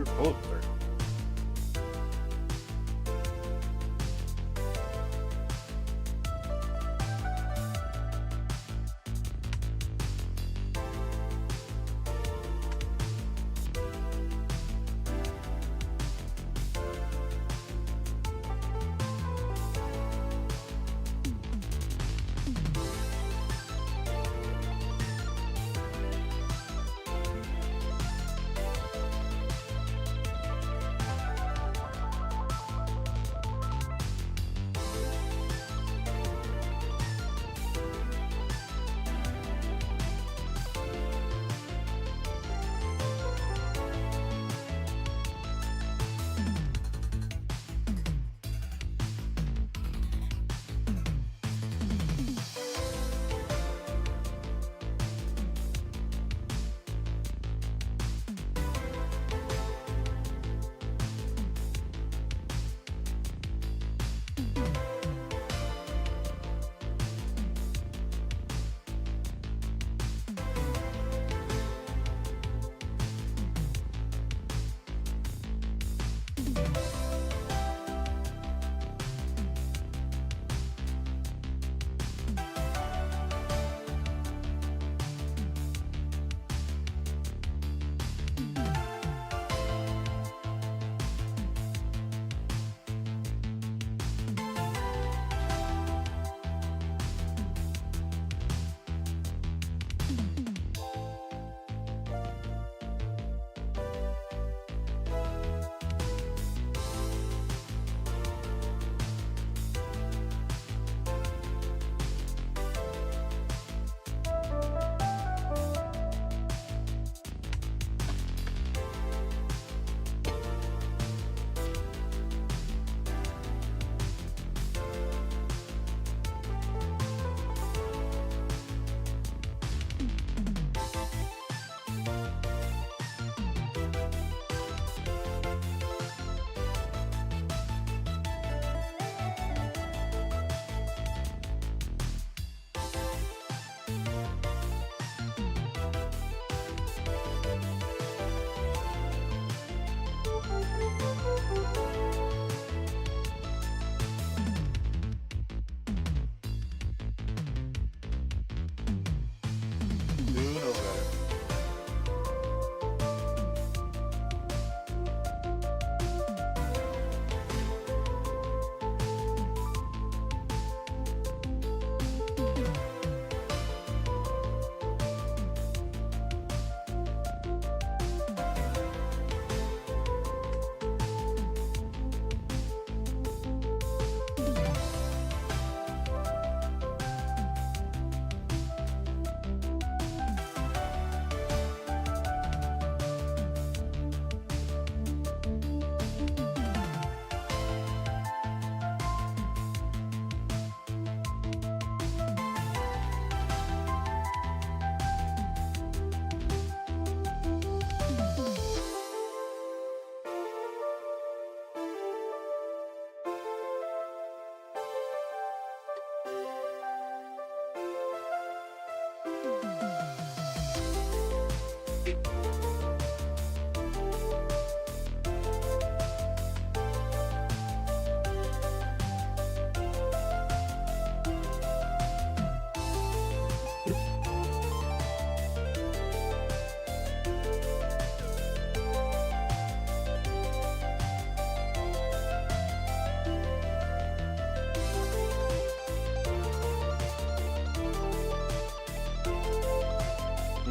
We're both thirsty.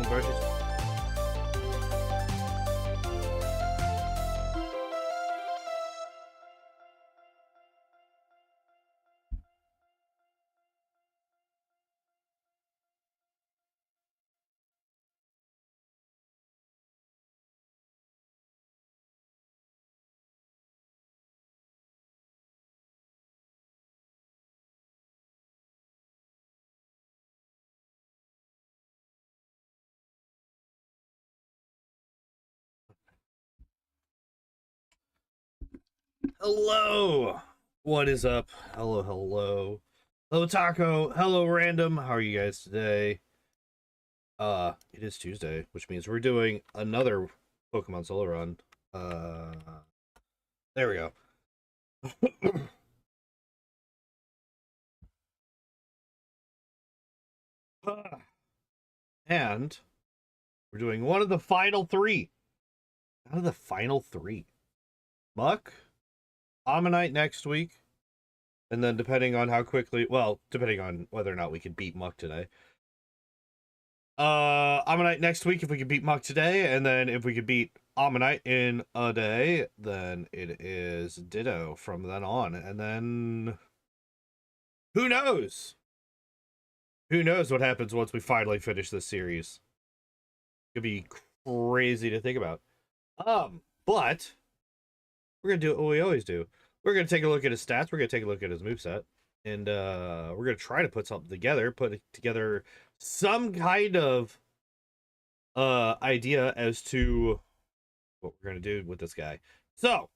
Brushes. Hello! What is up? Hello, hello. Hello, Taco. Hello, Random. How are you guys today? It is Tuesday, which means we're doing another Pokemon Solo Run. Uh, there we go. And we're doing one of the final three. Out of the final three. Muck, Ammonite next week, and then depending on how quickly, well, depending on whether or not we can beat Muck today. Ammonite next week if we can beat Muck today, and then if we could beat Ammonite in a day, then it is Ditto from then on. And then who knows? Who knows what happens once we finally finish this series? Could be crazy to think about. But we're gonna do what we always do. We're gonna take a look at his stats. We're gonna take a look at his moveset. And we're gonna try to put something together, put together some kind of idea as to what we're gonna do with this guy. So,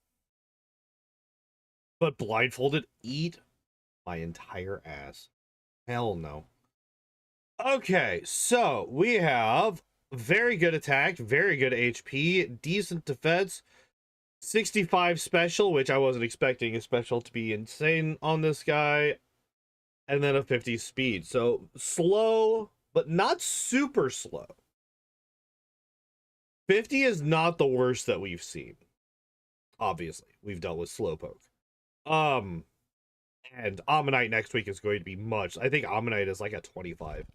but blindfolded, eat my entire ass. Hell no. Okay, so we have very good attack, very good HP, decent defense, 65 special, which I wasn't expecting a special to be insane on this guy, and then a 50 speed. So slow, but not super slow. 50 is not the worst that we've seen. Obviously, we've dealt with Slowpoke. And Ammonite next week is going to be much. I think Ammonite is like a 25.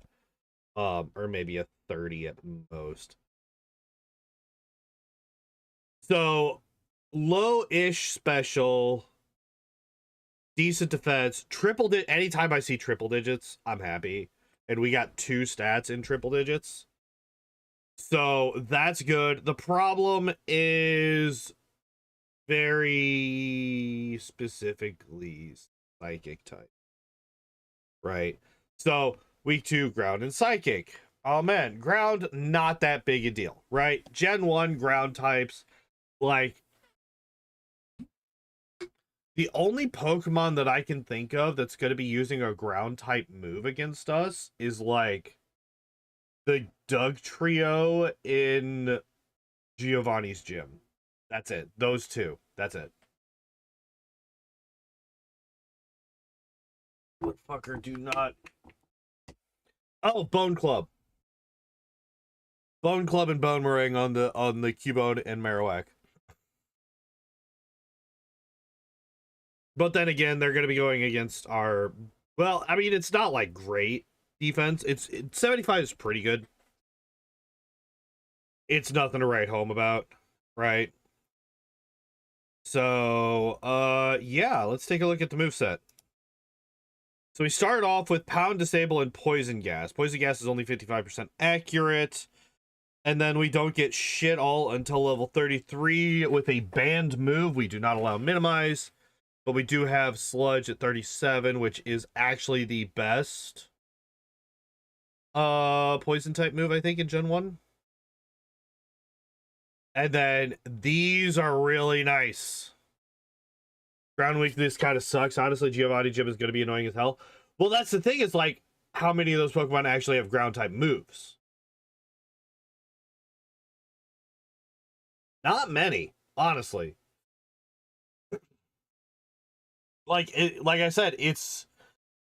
Or maybe a 30 at most. So low-ish special, decent defense, anytime I see triple digits, I'm happy. And we got 2 stats in triple digits. So that's good. The problem is very specifically psychic type. Right? So week 2, ground and psychic. Oh man, ground, not that big a deal, right? Gen 1 ground types, like, the only Pokemon that I can think of that's going to be using a ground type move against us is like the Doug trio in Giovanni's gym. That's it. Those two. That's it. Motherfucker, do not. Oh, Bone Club. Bone Club and Bone Meringue on the Cubone and Marowak. But then again, they're going to be going against our... Well, I mean, it's not like great defense. 75 is pretty good. It's nothing to write home about, right? So, yeah, let's take a look at the moveset. So we start off with Pound, Disable, and Poison Gas. Poison Gas is only 55% accurate. And then we don't get shit all until level 33 with a banned move. We do not allow Minimize. But we do have Sludge at 37, which is actually the best poison type move, I think, in Gen 1. And then these are really nice. Ground weakness kind of sucks. Honestly, Giovanni Gym is going to be annoying as hell. Well, that's the thing, is like, how many of those Pokemon actually have ground type moves? Not many, honestly. Like I said, it's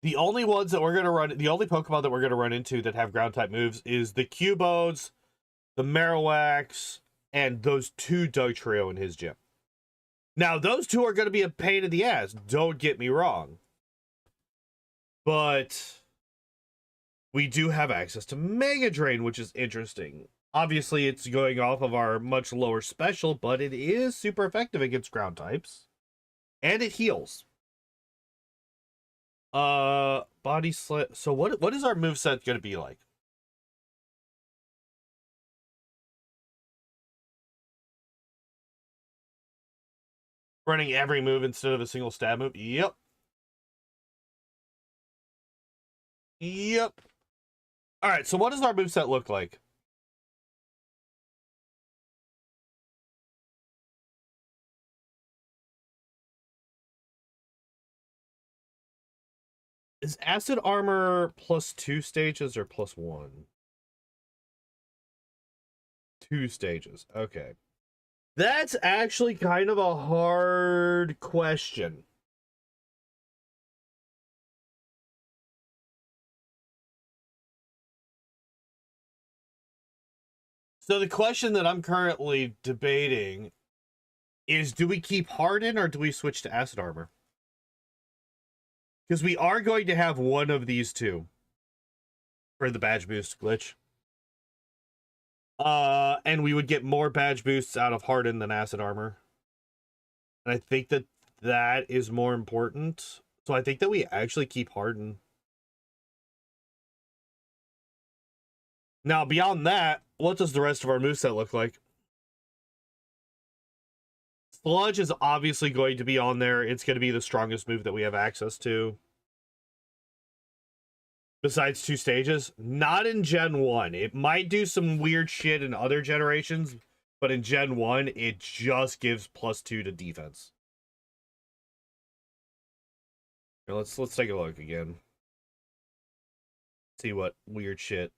the only ones that we're gonna run. The only Pokemon that we're gonna run into that have ground type moves is the Cubodes, the Marowaks, and those 2 Doug trio in his gym. Now, those 2 are gonna be a pain in the ass. Don't get me wrong, but we do have access to Mega Drain, which is interesting. Obviously, it's going off of our much lower special, but it is super effective against ground types, and it heals. Body slit. So what is our moveset gonna be like? Running every move instead of a single stab move? Yep. Yep. Alright, so what does our moveset look like? Is acid armor plus 2 stages or plus 1? 2 stages. Okay. That's actually kind of a hard question. So the question that I'm currently debating is, do we keep Harden or do we switch to Acid Armor? Because we are going to have one of these two for the badge boost glitch. And we would get more badge boosts out of Harden than Acid Armor. And I think that that is more important. So I think that we actually keep Harden. Now, beyond that, what does the rest of our moveset look like? Sludge is obviously going to be on there. It's going to be the strongest move that we have access to. Besides 2 stages. Not in Gen 1. It might do some weird shit in other generations, but in Gen 1, it just gives +2 to defense. Here, let's take a look again. See what weird shit.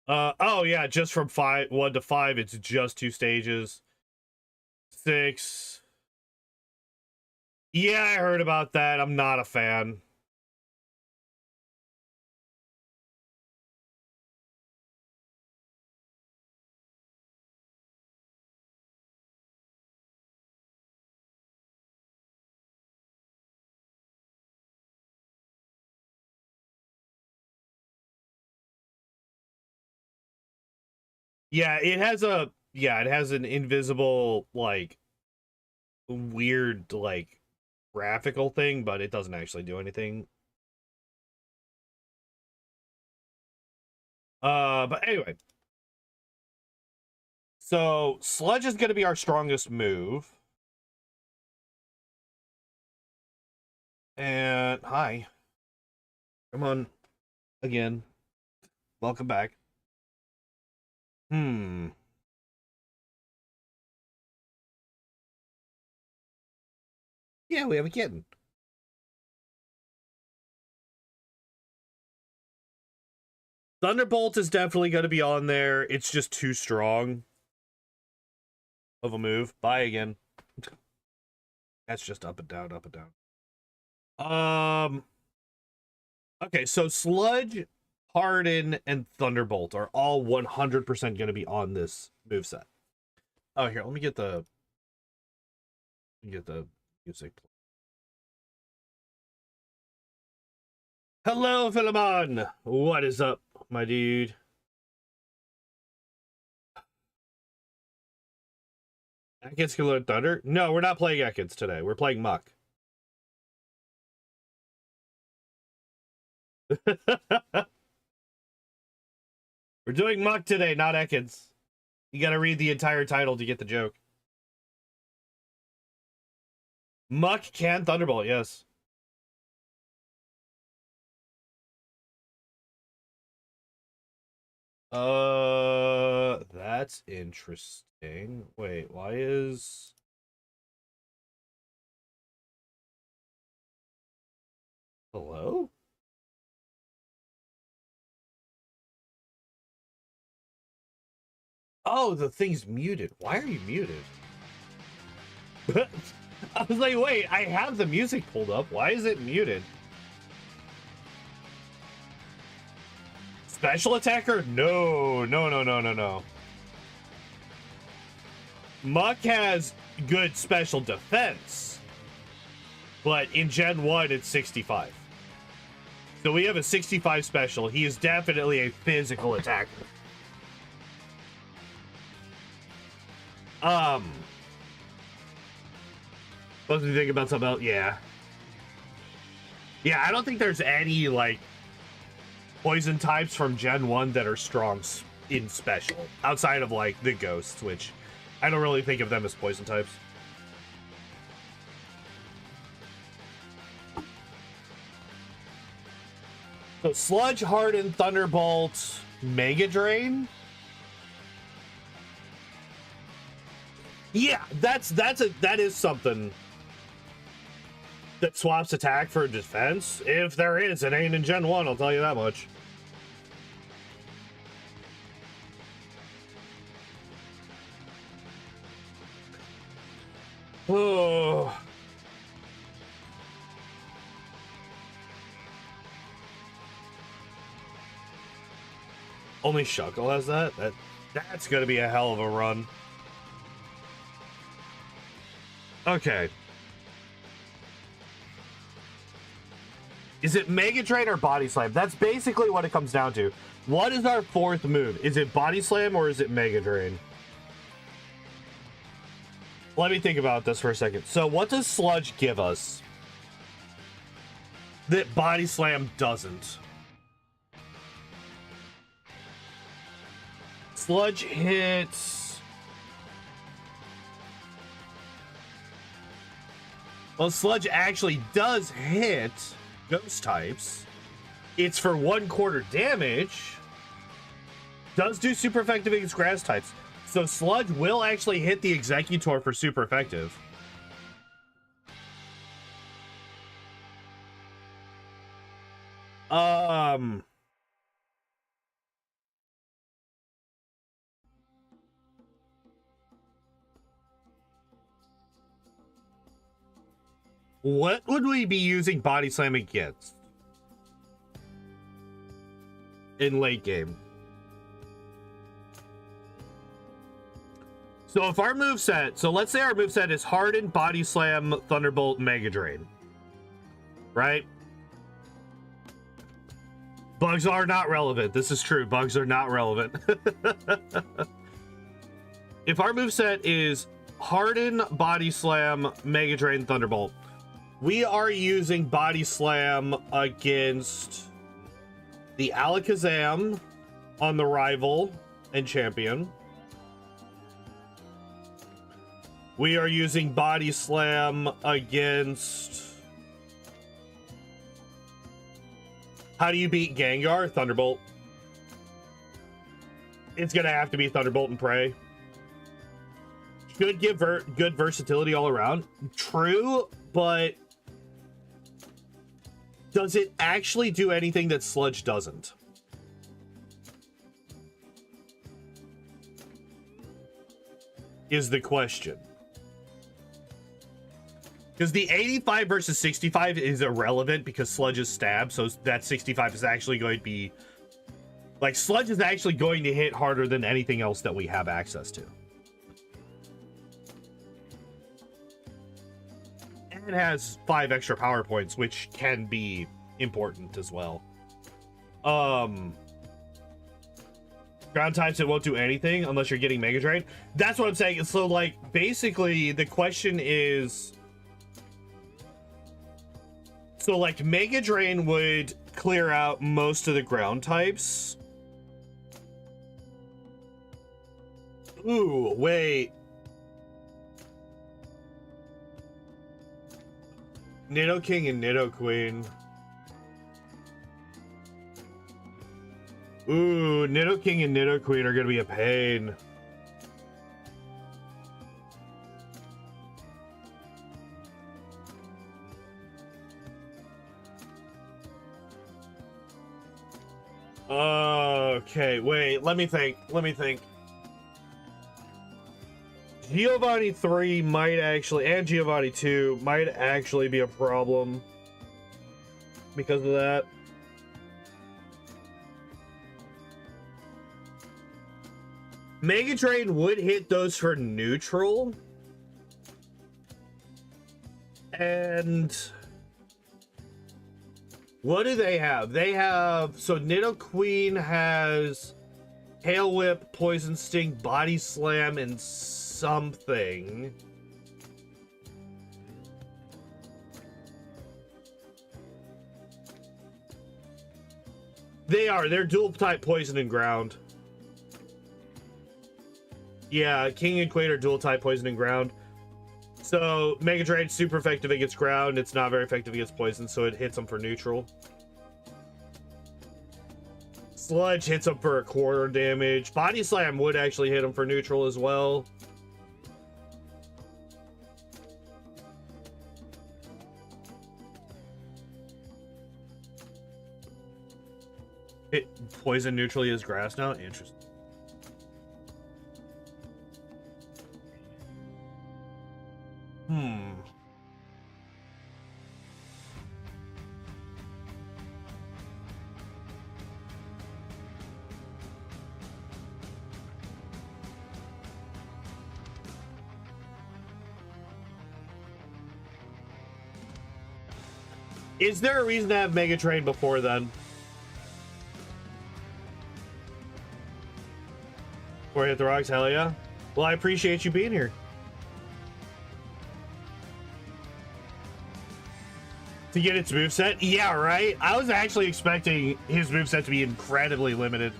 Oh yeah, just from 1 to 5, it's just 2 stages. 6. Yeah, I heard about that. I'm not a fan. Yeah, it has an invisible, like, weird, like, graphical thing, but it doesn't actually do anything. But anyway. So, Sludge is going to be our strongest move. And, hi. Come on. Again. Welcome back. Yeah, we have a kitten. Thunderbolt is definitely going to be on there. It's just too strong of a move. Bye again. That's just up and down, up and down. Okay, so Sludge, Harden, and Thunderbolt are all 100% going to be on this moveset. Oh, here, let me get the music. Hello, Philemon! What is up, my dude? Ekans can learn Thunder? No, we're not playing Ekans today. We're playing Muck. We're doing Muck today, not Ekans. You gotta read the entire title to get the joke. Muck can Thunderbolt, yes. That's interesting. Wait, why is... Hello? Oh, the thing's muted. Why are you muted? I was like, wait, I have the music pulled up. Why is it muted? Special attacker? No. Muck has good special defense, but in Gen 1, it's 65. So we have a 65 special. He is definitely a physical attacker. What do you think about something else? Yeah, I don't think there's any, like, poison types from Gen 1 that are strong in special, outside of, like, the ghosts, which I don't really think of them as poison types. So Sludge, Harden, Thunderbolt, Mega Drain. Yeah, that is something that swaps attack for defense. If there is, it ain't in Gen 1, I'll tell you that much. Oh. Only Shuckle has that? That's gonna be a hell of a run. Okay. Is it Mega Drain or Body Slam? That's basically what it comes down to. What is our fourth move? Is it Body Slam or is it Mega Drain? Let me think about this for a second. So what does Sludge give us that Body Slam doesn't? Sludge hits... Well, Sludge actually does hit Ghost types. It's for 1/4 damage. Does do super effective against grass types. So Sludge will actually hit the Executor for super effective. What would we be using Body Slam against in late game? So if our moveset, so let's say our moveset is Harden, Body Slam, Thunderbolt, Mega Drain, right? Bugs are not relevant. This is true. Bugs are not relevant. If our moveset is Harden, Body Slam, Mega Drain, Thunderbolt, we are using Body Slam against the Alakazam on the rival and champion. We are using Body Slam against... How do you beat Gengar? Thunderbolt. It's going to have to be Thunderbolt and Prey. Should give good versatility all around. True, but... does it actually do anything that Sludge doesn't? Is the question. Because the 85 versus 65 is irrelevant because Sludge is stab, so that 65 is actually going to be... like, Sludge is actually going to hit harder than anything else that we have access to. And it has 5 extra power points, which can be important as well. Ground types, it won't do anything unless you're getting Mega Drain. That's what I'm saying. So, like, basically, the question is... so, like, Mega Drain would clear out most of the ground types. Ooh, wait. Nidoking and Nidoqueen. Ooh, Nidoking and Nidoqueen are gonna be a pain. Okay, wait, let me think. Giovanni 3 might actually, and Giovanni 2 might actually be a problem because of that. Mega Drain would hit those for neutral. And what do they have? They have, so Nidoqueen has Hail Whip, Poison Sting, Body Slam, and something. They're dual type Poison and Ground. Yeah, King and Queen are dual type Poison and Ground. So Mega Drain's super effective against ground. It's not very effective against poison, so it hits them for neutral. Sludge hits them for 1/4 damage. Body Slam would actually hit them for neutral as well. It poison neutrally is grass now? Interesting. Hmm. Is there a reason to have Mega Train before then? Before I hit the rocks? Hell yeah. Well, I appreciate you being here. To get its moveset? Yeah, right? I was actually expecting his moveset to be incredibly limited.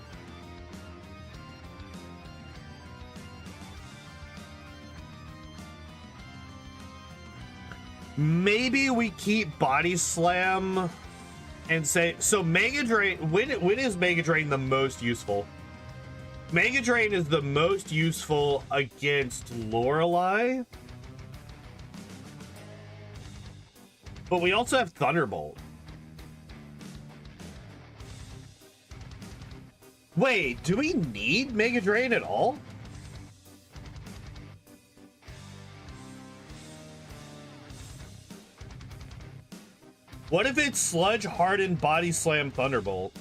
Maybe we keep Body Slam and say... So Mega Drain... When is Mega Drain the most useful? Mega Drain is the most useful against Lorelei. But we also have Thunderbolt. Wait, do we need Mega Drain at all? What if it's Sludge, Harden, Body Slam, Thunderbolt?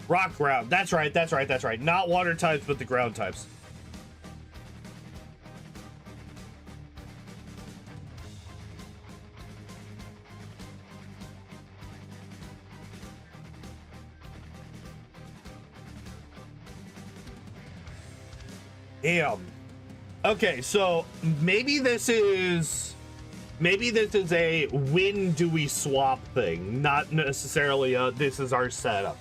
Rock, ground. That's right, that's right, that's right. Not water types, but the ground types. Damn. Okay, so maybe this is a when do we swap thing, not necessarily a this is our setup.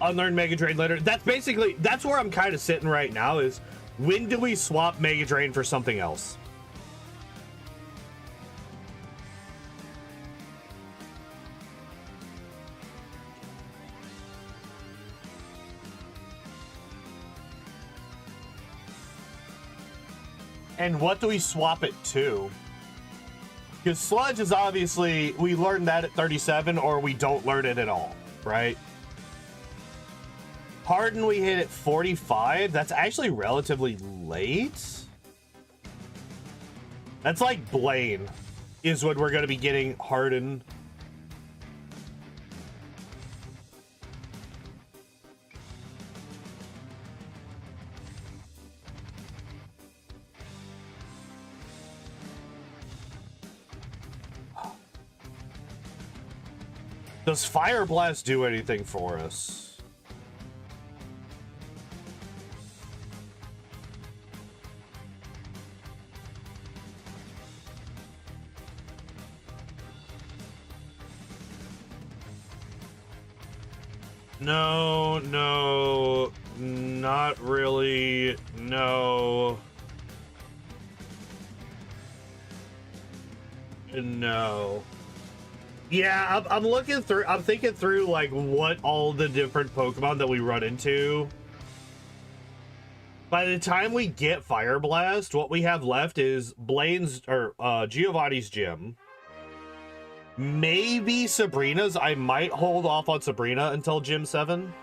Unlearn Mega Drain later. That's where I'm kind of sitting right now, is when do we swap Mega Drain for something else? And what do we swap it to? Because Sludge is obviously, we learned that at 37, or we don't learn it at all, right? Harden we hit at 45. That's actually relatively late. That's like Blaine is what we're going to be getting Harden. Does Fire Blast do anything for us? No, no, not really, no. No. Yeah, I'm thinking through like what all the different Pokemon that we run into. By the time we get Fire Blast, what we have left is Blaine's or Giovanni's gym. Maybe Sabrina's. I might hold off on Sabrina until Gym 7.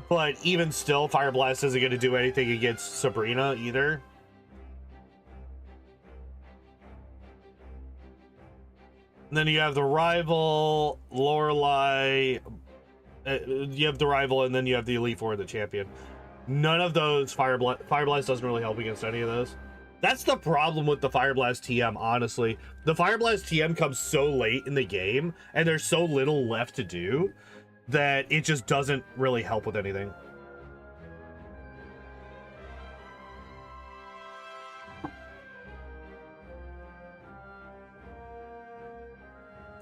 But even still, Fire Blast isn't going to do anything against Sabrina either. And then you have the rival, Lorelei. You have the rival, and then you have the Elite Four, the champion. None of those Fire Blast doesn't really help against any of those. That's the problem with the Fire Blast TM, honestly. The Fire Blast TM comes so late in the game, and there's so little left to do, that it just doesn't really help with anything.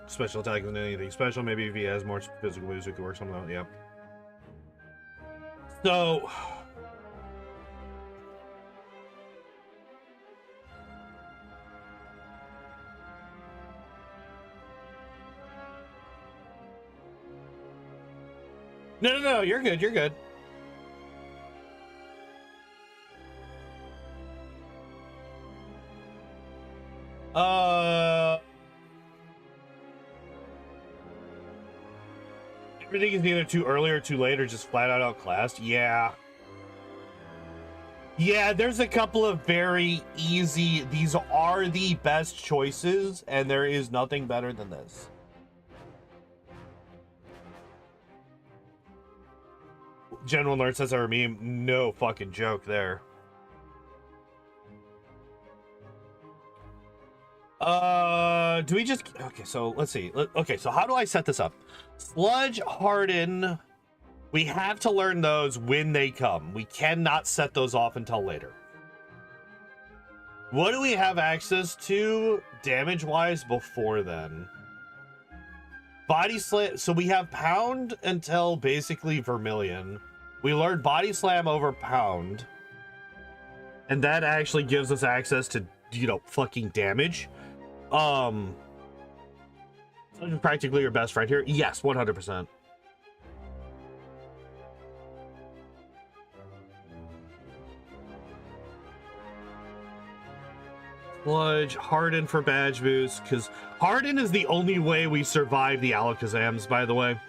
Special attack than anything special. Maybe if he has more physical moves, it could work something out. Yep. So... No, you're good, you're good. Everything is either too early or too late or just flat out outclassed. Yeah. Yeah, there's a couple of very easy, these are the best choices, and there is nothing better than this. General Nerd says our meme, no fucking joke there. Do we just, okay, so let's see. Okay, so how do I set this up? Sludge, Harden, we have to learn those when they come. We cannot set those off until later. What do we have access to damage-wise before then? Body Slam, so we have Pound until basically Vermilion. We learned Body Slam over Pound. And that actually gives us access to, you know, fucking damage. Practically your best friend here. Yes, 100%. Sludge, Harden for badge boost, because Harden is the only way we survive the Alakazams, by the way.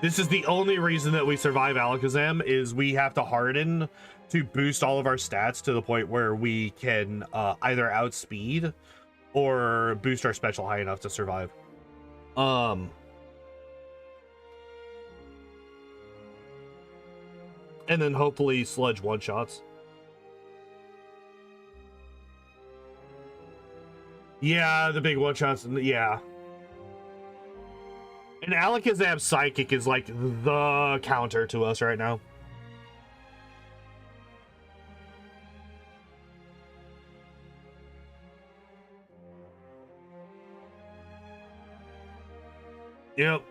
This is the only reason that we survive Alakazam, is we have to Harden to boost all of our stats to the point where we can either outspeed or boost our special high enough to survive. And then hopefully Sludge one-shots. Yeah, the big one-shots, yeah. And Alakazam Psychic is like the counter to us right now. Yep.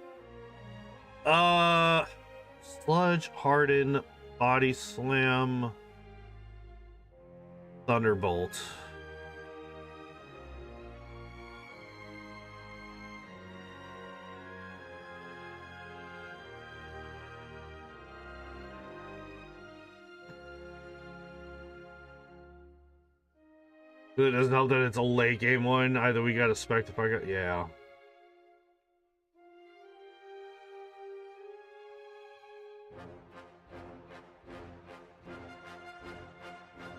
Sludge, Harden, Body Slam, Thunderbolt. It doesn't help that it's a late game one. Either we got a spec if I got, yeah.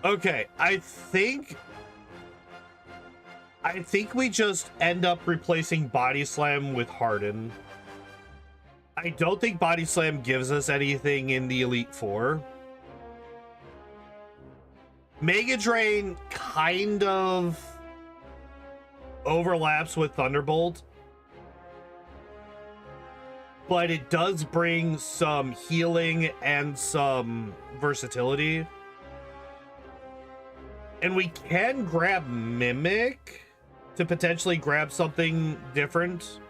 Okay, I think we just end up replacing Body Slam with Harden. I don't think Body Slam gives us anything in the Elite Four. Mega Drain kind of overlaps with Thunderbolt, but it does bring some healing and some versatility. And we can grab Mimic to potentially grab something different.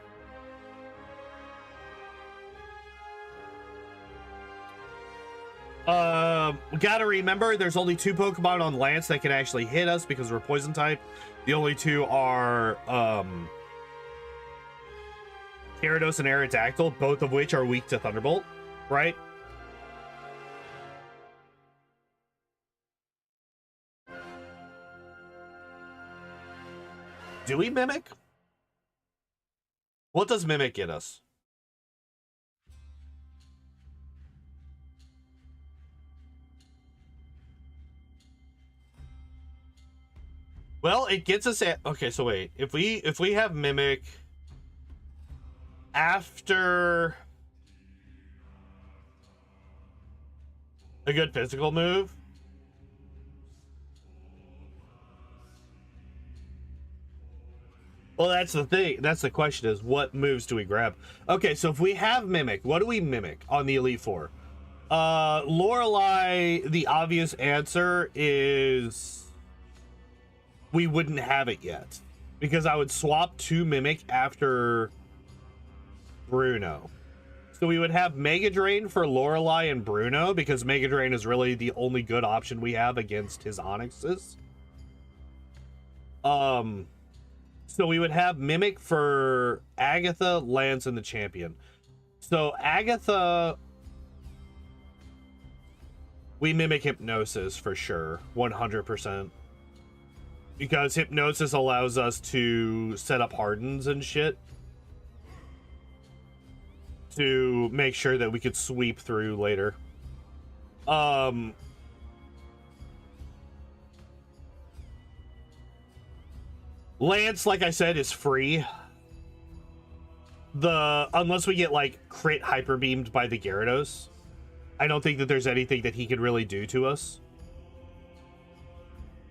We gotta remember there's only 2 Pokemon on Lance that can actually hit us because we're poison type. The only 2 are Gyarados and Aerodactyl, both of which are weak to Thunderbolt, right? Do we Mimic? What does Mimic get us? Well, it gets us at, okay, so wait. If we have Mimic after a good physical move, well, that's the thing. That's the question, is what moves do we grab? Okay, so if we have Mimic, what do we Mimic on the Elite Four? Lorelei, the obvious answer is we wouldn't have it yet, because I would swap to Mimic after Bruno. So we would have Mega Drain for Lorelei and Bruno, because Mega Drain is really the only good option we have against his Onyxes. So we would have Mimic for Agatha, Lance, and the Champion. So Agatha, we Mimic Hypnosis for sure, 100%. Because Hypnosis allows us to set up Hardens and shit to make sure that we could sweep through later. Lance, like I said, is free. Unless we get like crit hyper beamed by the Gyarados, I don't think that there's anything that he could really do to us.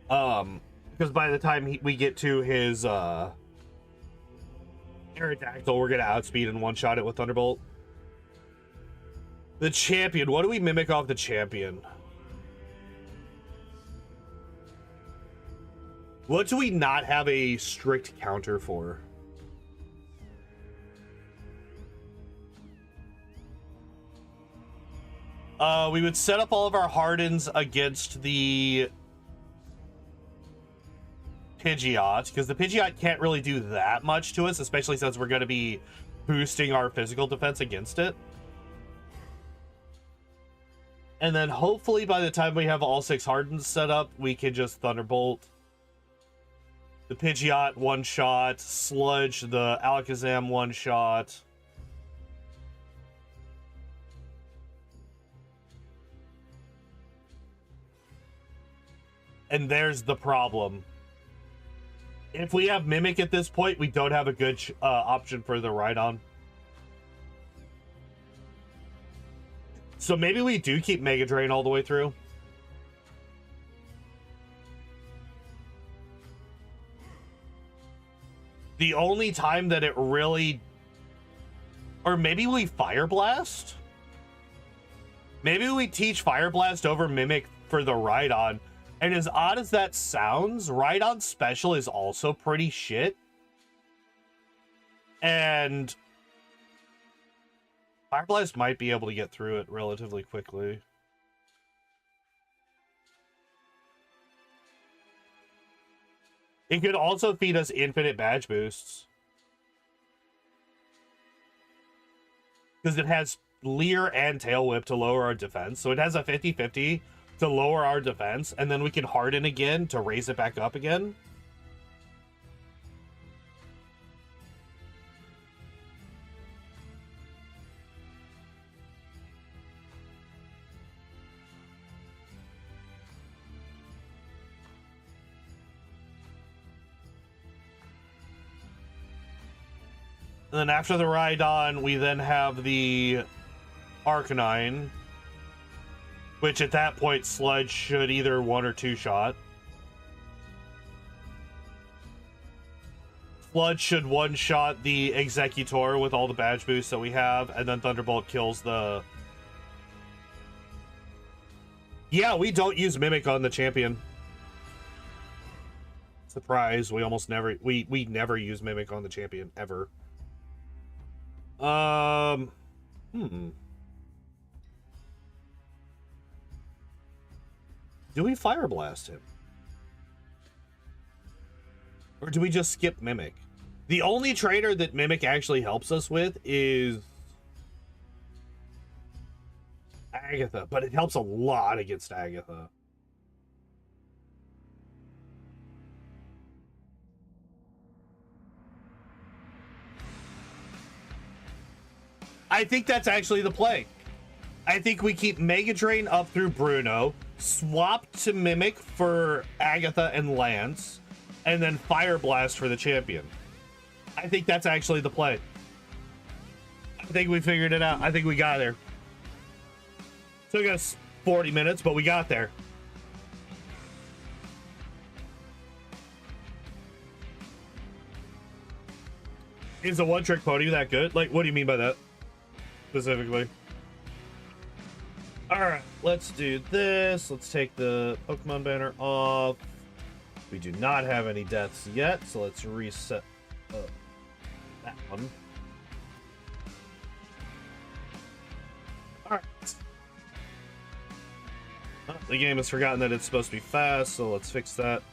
Because by the time we get to his Aerodactyl, we're gonna outspeed and one-shot it with Thunderbolt. The champion. What do we mimic off the champion? What do we not have a strict counter for? We would set up all of our Hardens against the Pidgeot, because the Pidgeot can't really do that much to us, especially since we're going to be boosting our physical defense against it. And then hopefully by the time we have all 6 Hardens set up, we can just Thunderbolt the Pidgeot one-shot, Sludge the Alakazam one-shot. And there's the problem. If we have Mimic at this point, we don't have a good option for the Rhydon. So maybe we do keep Mega Drain all the way through. The only time that it really... Or maybe we Fire Blast? Maybe we teach Fire Blast over Mimic for the Rhydon. And as odd as that sounds, Rhydon Special is also pretty shit. And Fire Blast might be able to get through it relatively quickly. It could also feed us infinite badge boosts. Because it has Leer and Tail Whip to lower our defense. So it has a 50-50 to lower our defense, and then we can Harden again to raise it back up again. And then after the Rhydon, we then have the Arcanine, which at that point, Sludge should either 1 or 2 shot. Sludge should 1-shot the Executor with all the badge boosts that we have, and then Thunderbolt kills the... Yeah, we don't use Mimic on the champion. Surprise, we almost never... We never use Mimic on the champion, ever. Do we Fire Blast him? Or do we just skip Mimic? The only trainer that Mimic actually helps us with is Agatha, but it helps a lot against Agatha. I think that's actually the play. I think we keep Mega Drain up through Bruno, swap to Mimic for Agatha and Lance, and then Fire Blast for the champion. I think that's actually the play. I think we figured it out. I think we got there. Took us 40 minutes, but we got there. Is the one-trick pony that good? Like, what do you mean by that? Specifically. Alright, let's do this. Let's take the Pokemon banner off. We do not have any deaths yet, so let's reset that one. Alright. Oh, the game has forgotten that it's supposed to be fast, so let's fix that.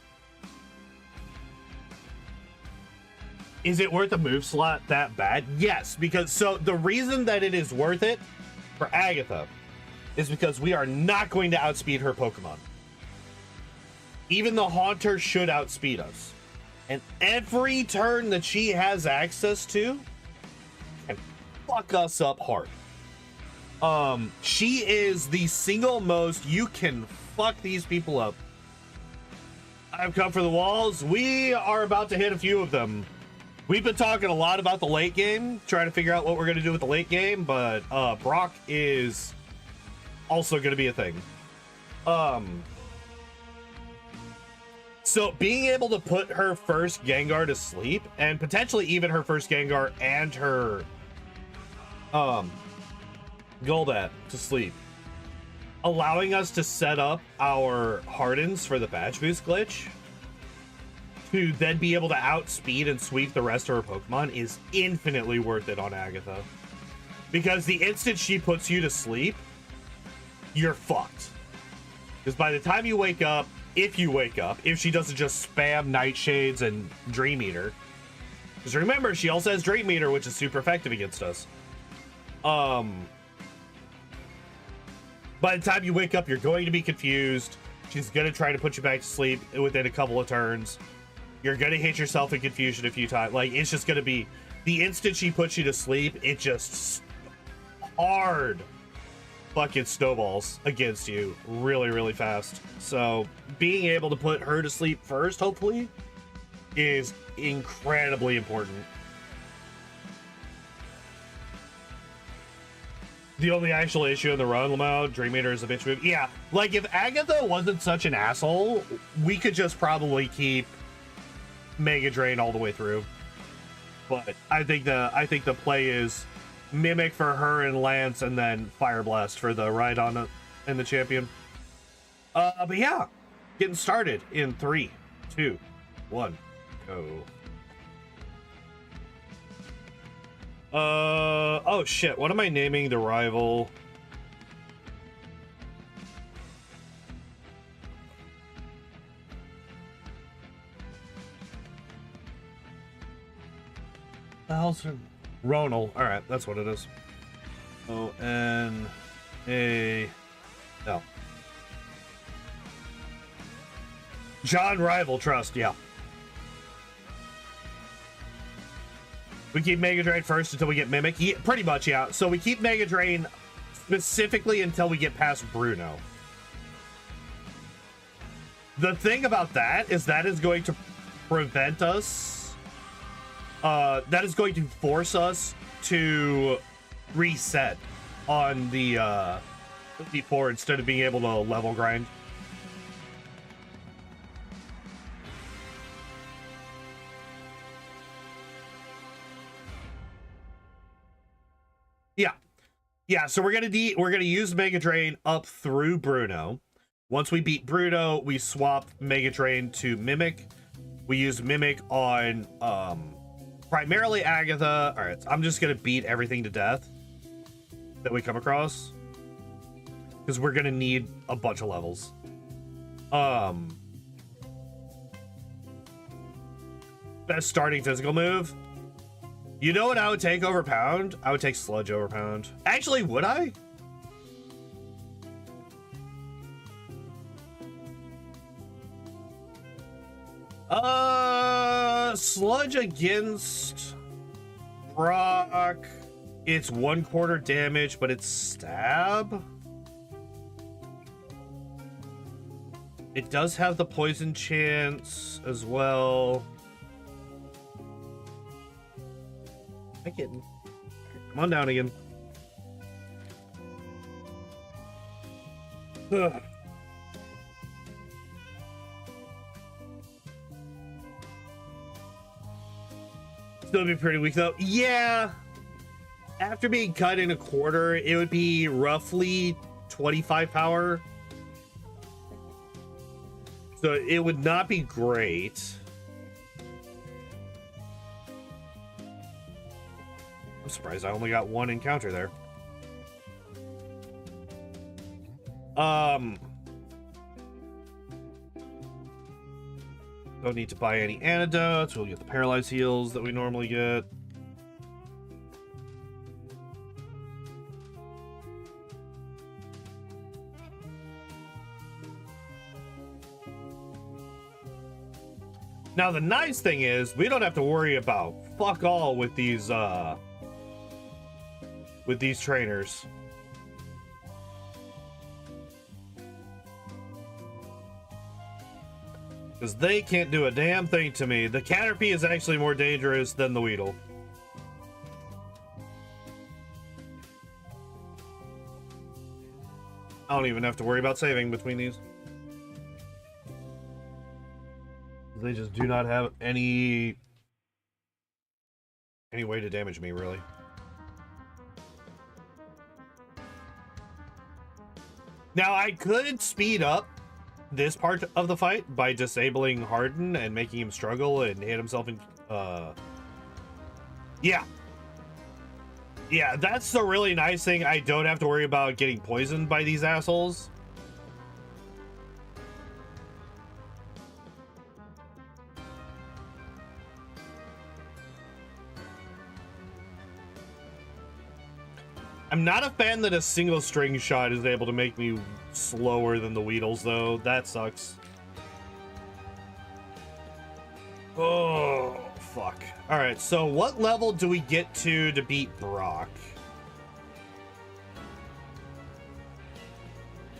Is it worth a move slot that bad? Yes, because so the reason that it is worth it for Agatha is because we are not going to outspeed her Pokemon. Even the Haunter should outspeed us. And every turn that she has access to can fuck us up hard. She is the single most you can fuck these people up. I've come for the walls. We are about to hit a few of them. We've been talking a lot about the late game, trying to figure out what we're going to do with the late game, but Brock is also going to be a thing. So being able to put her first Gengar to sleep, and potentially even her first Gengar and her Golbat to sleep, allowing us to set up our Hardens for the badge boost glitch, to then be able to outspeed and sweep the rest of her Pokemon is infinitely worth it on Agatha. Because the instant she puts you to sleep, you're fucked. Because by the time you wake up, if you wake up, if she doesn't just spam Nightshades and Dream Eater, because remember, she also has Dream Eater, which is super effective against us. By the time you wake up, you're going to be confused. She's going to try to put you back to sleep within a couple of turns. You're going to hit yourself in confusion a few times. Like, it's just going to be, the instant she puts you to sleep, it just hard fucking snowballs against you really, really fast. So being able to put her to sleep first, hopefully, is incredibly important. The only actual issue in the run, Lamau, Dream Eater is a bitch move. Yeah, like if Agatha wasn't such an asshole, we could just probably keep Mega Drain all the way through. But I think the play is Mimic for her and Lance, and then Fire Blast for the Rhydon and the champion. But yeah, getting started in 3, 2, 1, go. Oh shit, what am I naming the rival? Ronal. Alright, that's what it is. O-N-A-L. John Rival Trust, yeah. We keep Mega Drain first until we get Mimic. Yeah, pretty much, yeah. So we keep Mega Drain specifically until we get past Bruno. The thing about that is going to prevent us. That is going to force us to reset on the D4 instead of being able to level grind. Yeah, so we're gonna use Mega Drain up through Bruno. Once we beat Bruno, we swap Mega Drain to Mimic. We use Mimic on primarily Agatha. All right, I'm just gonna beat everything to death that we come across, because we're gonna need a bunch of levels. Best starting physical move. You know what I would take over Pound? I would take Sludge over Pound. Actually, would I? Sludge against Brock. It's 1/4 damage, but it's stab. It does have the poison chance as well. Come on down again. Ugh. Still be pretty weak though. Yeah. After being cut in 1/4, it would be roughly 25 power. So it would not be great. I'm surprised I only got one encounter there. Don't need to buy any antidotes. We'll get the paralyzed heals that we normally get. Now the nice thing is we don't have to worry about fuck all with these with these trainers. Because they can't do a damn thing to me. The Caterpie is actually more dangerous than the Weedle. I don't even have to worry about saving between these. They just do not have any way to damage me, really. Now, I could speed up this part of the fight by disabling Harden and making him struggle and hit himself in... Yeah, that's the really nice thing. I don't have to worry about getting poisoned by these assholes. I'm not a fan that a single string shot is able to make me slower than the Weedles, though. That sucks. Oh, fuck. Alright, so what level do we get to beat Brock?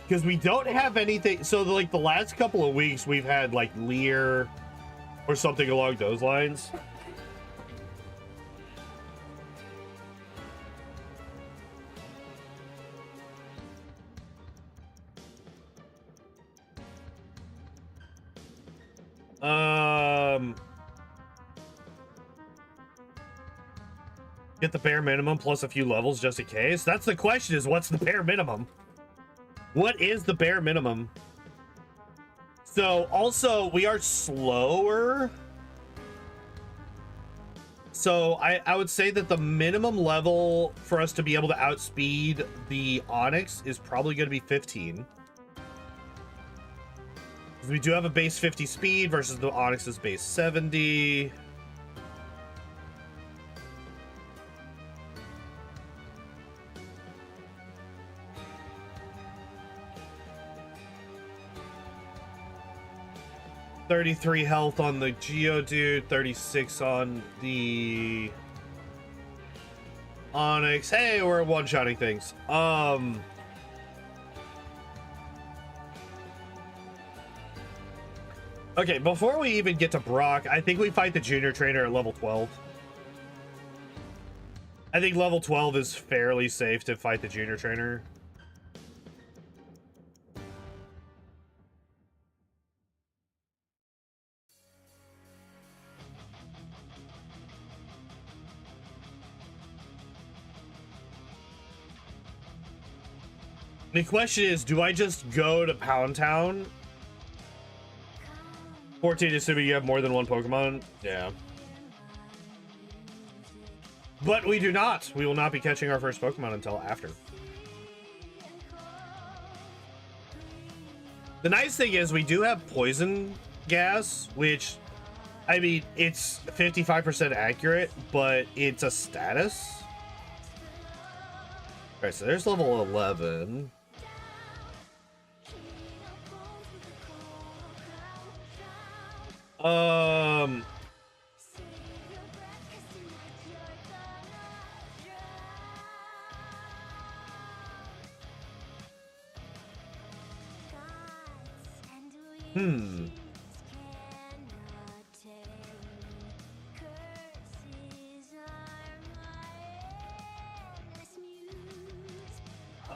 Because we don't have anything... So, like, the last couple of weeks, we've had, like, Leer or something along those lines. Get the bare minimum plus a few levels just in case. That's the question, is what's the bare minimum? What is the bare minimum? So also we are slower. So I would say that the minimum level for us to be able to outspeed the Onix is probably going to be 15. We do have a base 50 speed versus the Onix's base 70. $33 health on the Geodude, 36 on the Onix. Hey, we're one-shotting things. Okay, before we even get to Brock, I think we fight the junior trainer at level 12. I think level 12 is fairly safe to fight the junior trainer. The question is, do I just go to Pound Town? 14, assuming you have more than one Pokemon. Yeah. But we do not. We will not be catching our first Pokemon until after. The nice thing is we do have Poison Gas, which, I mean, it's 55% accurate, but it's a status. All right, so there's level 11.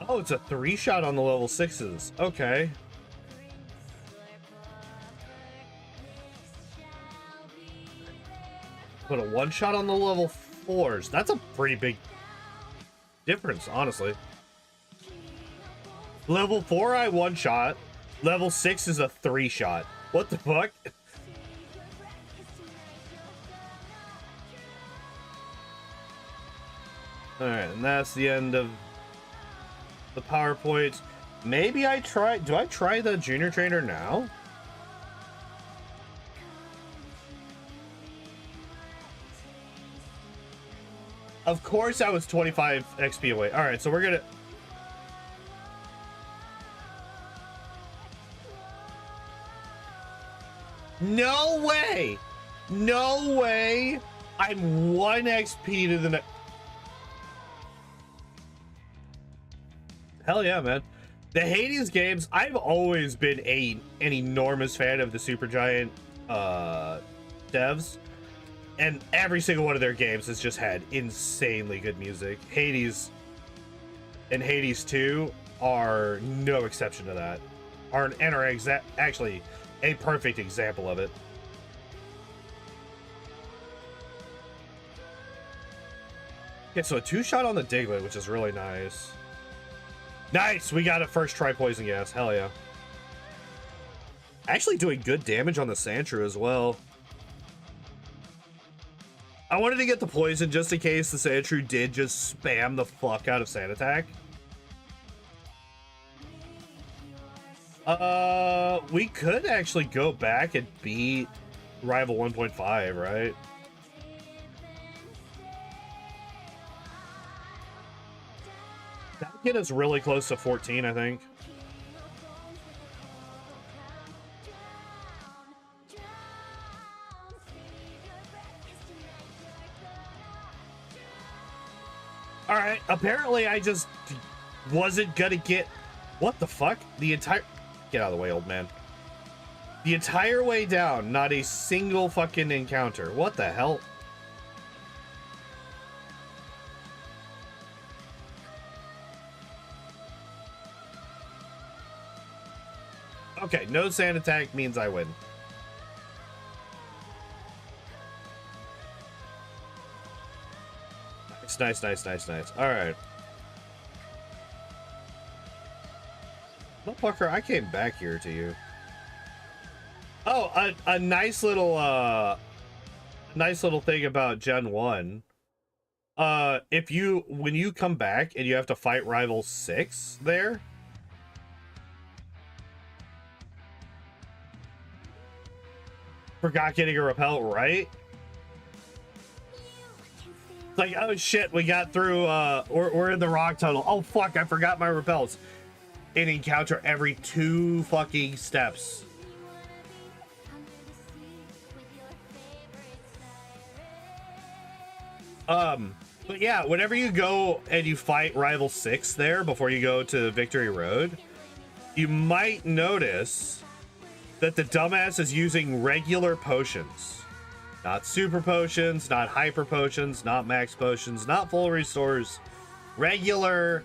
Oh, it's a 3-shot on the level 6s. Okay. But a 1-shot on the level 4s. That's a pretty big difference, honestly. Level 4, I 1-shot. Level 6 is a 3-shot. What the fuck? Alright, and that's the end of the PowerPoint. Maybe I try... Do I try the junior trainer now? Of course I was 25 XP away. Alright, so we're gonna... No way! No way! I'm 1 XP to the next... Hell yeah, man. The Hades games, I've always been an enormous fan of the Supergiant devs. And every single one of their games has just had insanely good music. Hades and Hades 2 are no exception to that. Are actually a perfect example of it. Okay, so a 2-shot on the Diglett, which is really nice. Nice! We got it first try poison gas. Hell yeah. Actually doing good damage on the Sandshrew as well. I wanted to get the poison just in case the Sandshrew did just spam the fuck out of Sand Attack. We could actually go back and beat Rival 1.5, right? That would get us really close to 14, I think. All right, apparently I just wasn't gonna get... What the fuck? The entire... Get out of the way, old man. The entire way down, not a single fucking encounter. What the hell? Okay, no Sand Attack means I win. Nice, nice, nice, nice. All right. Motherfucker, I came back here to you. Oh, a nice little thing about Gen 1. When you come back and you have to fight Rival 6 there. Forgot getting a repel, right? It's like, oh shit, we got through, we're in the rock tunnel. Oh fuck, I forgot my repels. An encounter every 2 fucking steps. But yeah, whenever you go and you fight Rival 6 there before you go to Victory Road, you might notice that the dumbass is using regular potions. Not super potions, not hyper potions, not max potions, not full restores. Regular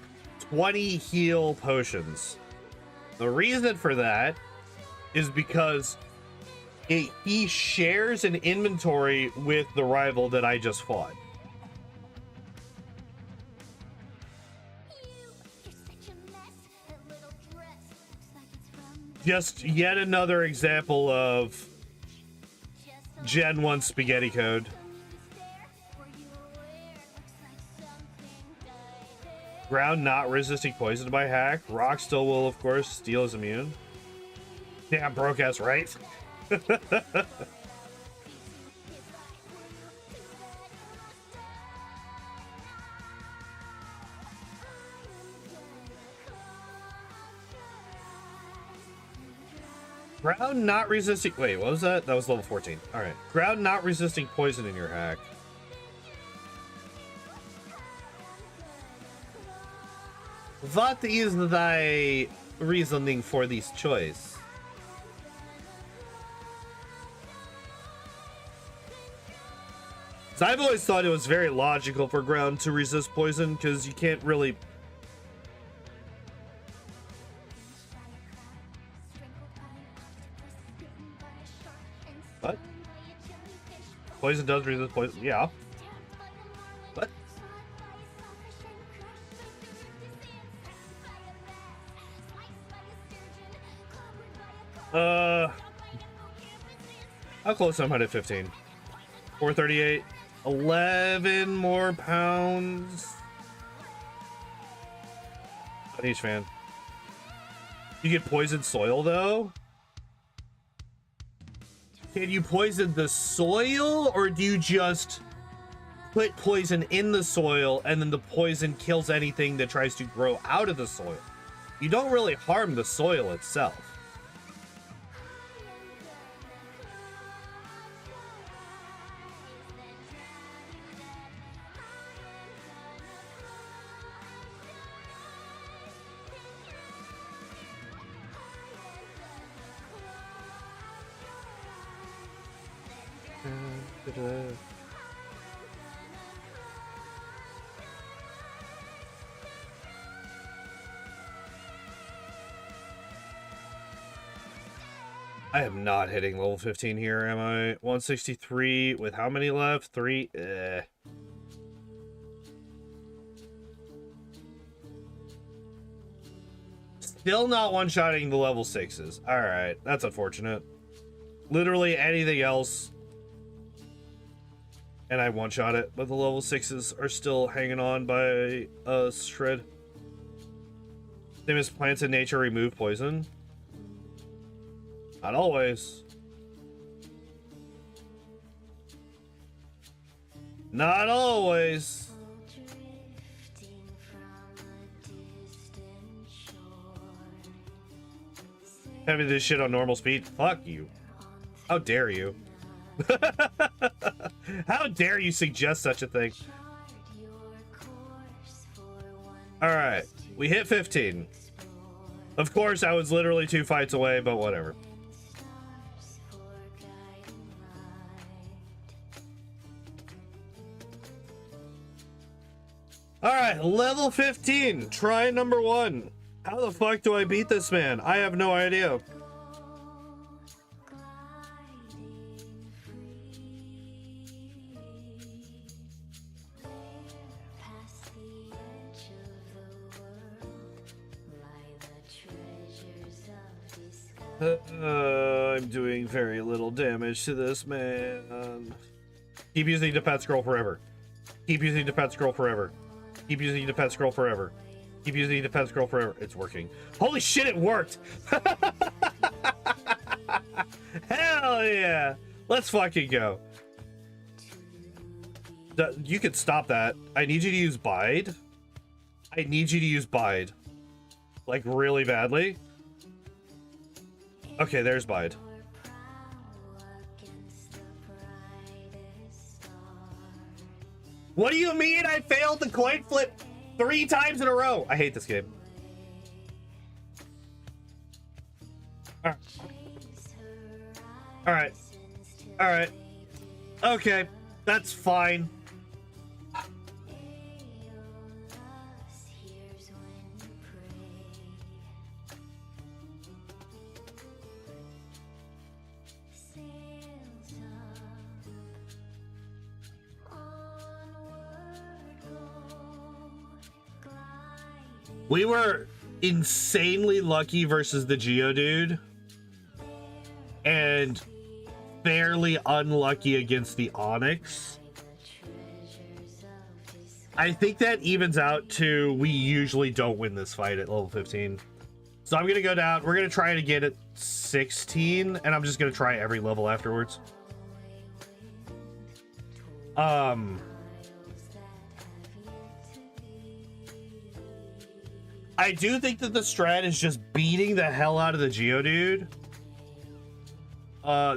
20 heal potions. The reason for that is because he shares an inventory with the rival that I just fought. Just yet another example of Gen 1 spaghetti code. Ground not resisting poison by hack. Rock still will, of course. Steel is immune. Damn, broke ass, right? Ground not resisting... Wait, what was that? That was level 14. Alright. Ground not resisting poison in your hack. What is thy reasoning for this choice? So I've always thought it was very logical for ground to resist poison, because you can't really... What? Poison does resist poison. Yeah. What? How close am I to 15? 438. 11 more pounds. On each fan. You get poisoned soil though? Can you poison the soil, or do you just put poison in the soil and then the poison kills anything that tries to grow out of the soil? You don't really harm the soil itself. I am not hitting level 15 here, am I? 163 with how many left? 3? Still not one-shotting the level 6s. Alright, that's unfortunate. Literally anything else, and I one-shot it, but the level 6s are still hanging on by a shred. Same as plants in nature remove poison. Not always. Not always. Having this shit on normal speed? Fuck you. How dare you? How dare you suggest such a thing? Alright, we hit 15. Of course, I was literally 2 fights away, but whatever. Alright, level 15. Try number 1. How the fuck do I beat this man? I have no idea. I'm doing very little damage to this man. Keep using the pet scroll forever. Keep using the pet scroll forever. Keep using the pet scroll forever. Keep using the pet scroll forever. It's working. Holy shit, it worked! Hell yeah! Let's fucking go. You could stop that. I need you to use Bide. I need you to use Bide. Like, really badly. Okay, there's Bide. What do you mean I failed the coin flip 3 times in a row? I hate this game. Alright. Alright. Okay, that's fine. We were insanely lucky versus the Geodude and fairly unlucky against the Onix. I think that evens out to we usually don't win this fight at level 15. So I'm going to go down. We're going to try it again at 16, and I'm just going to try every level afterwards. I do think that the strat is just beating the hell out of the Geodude.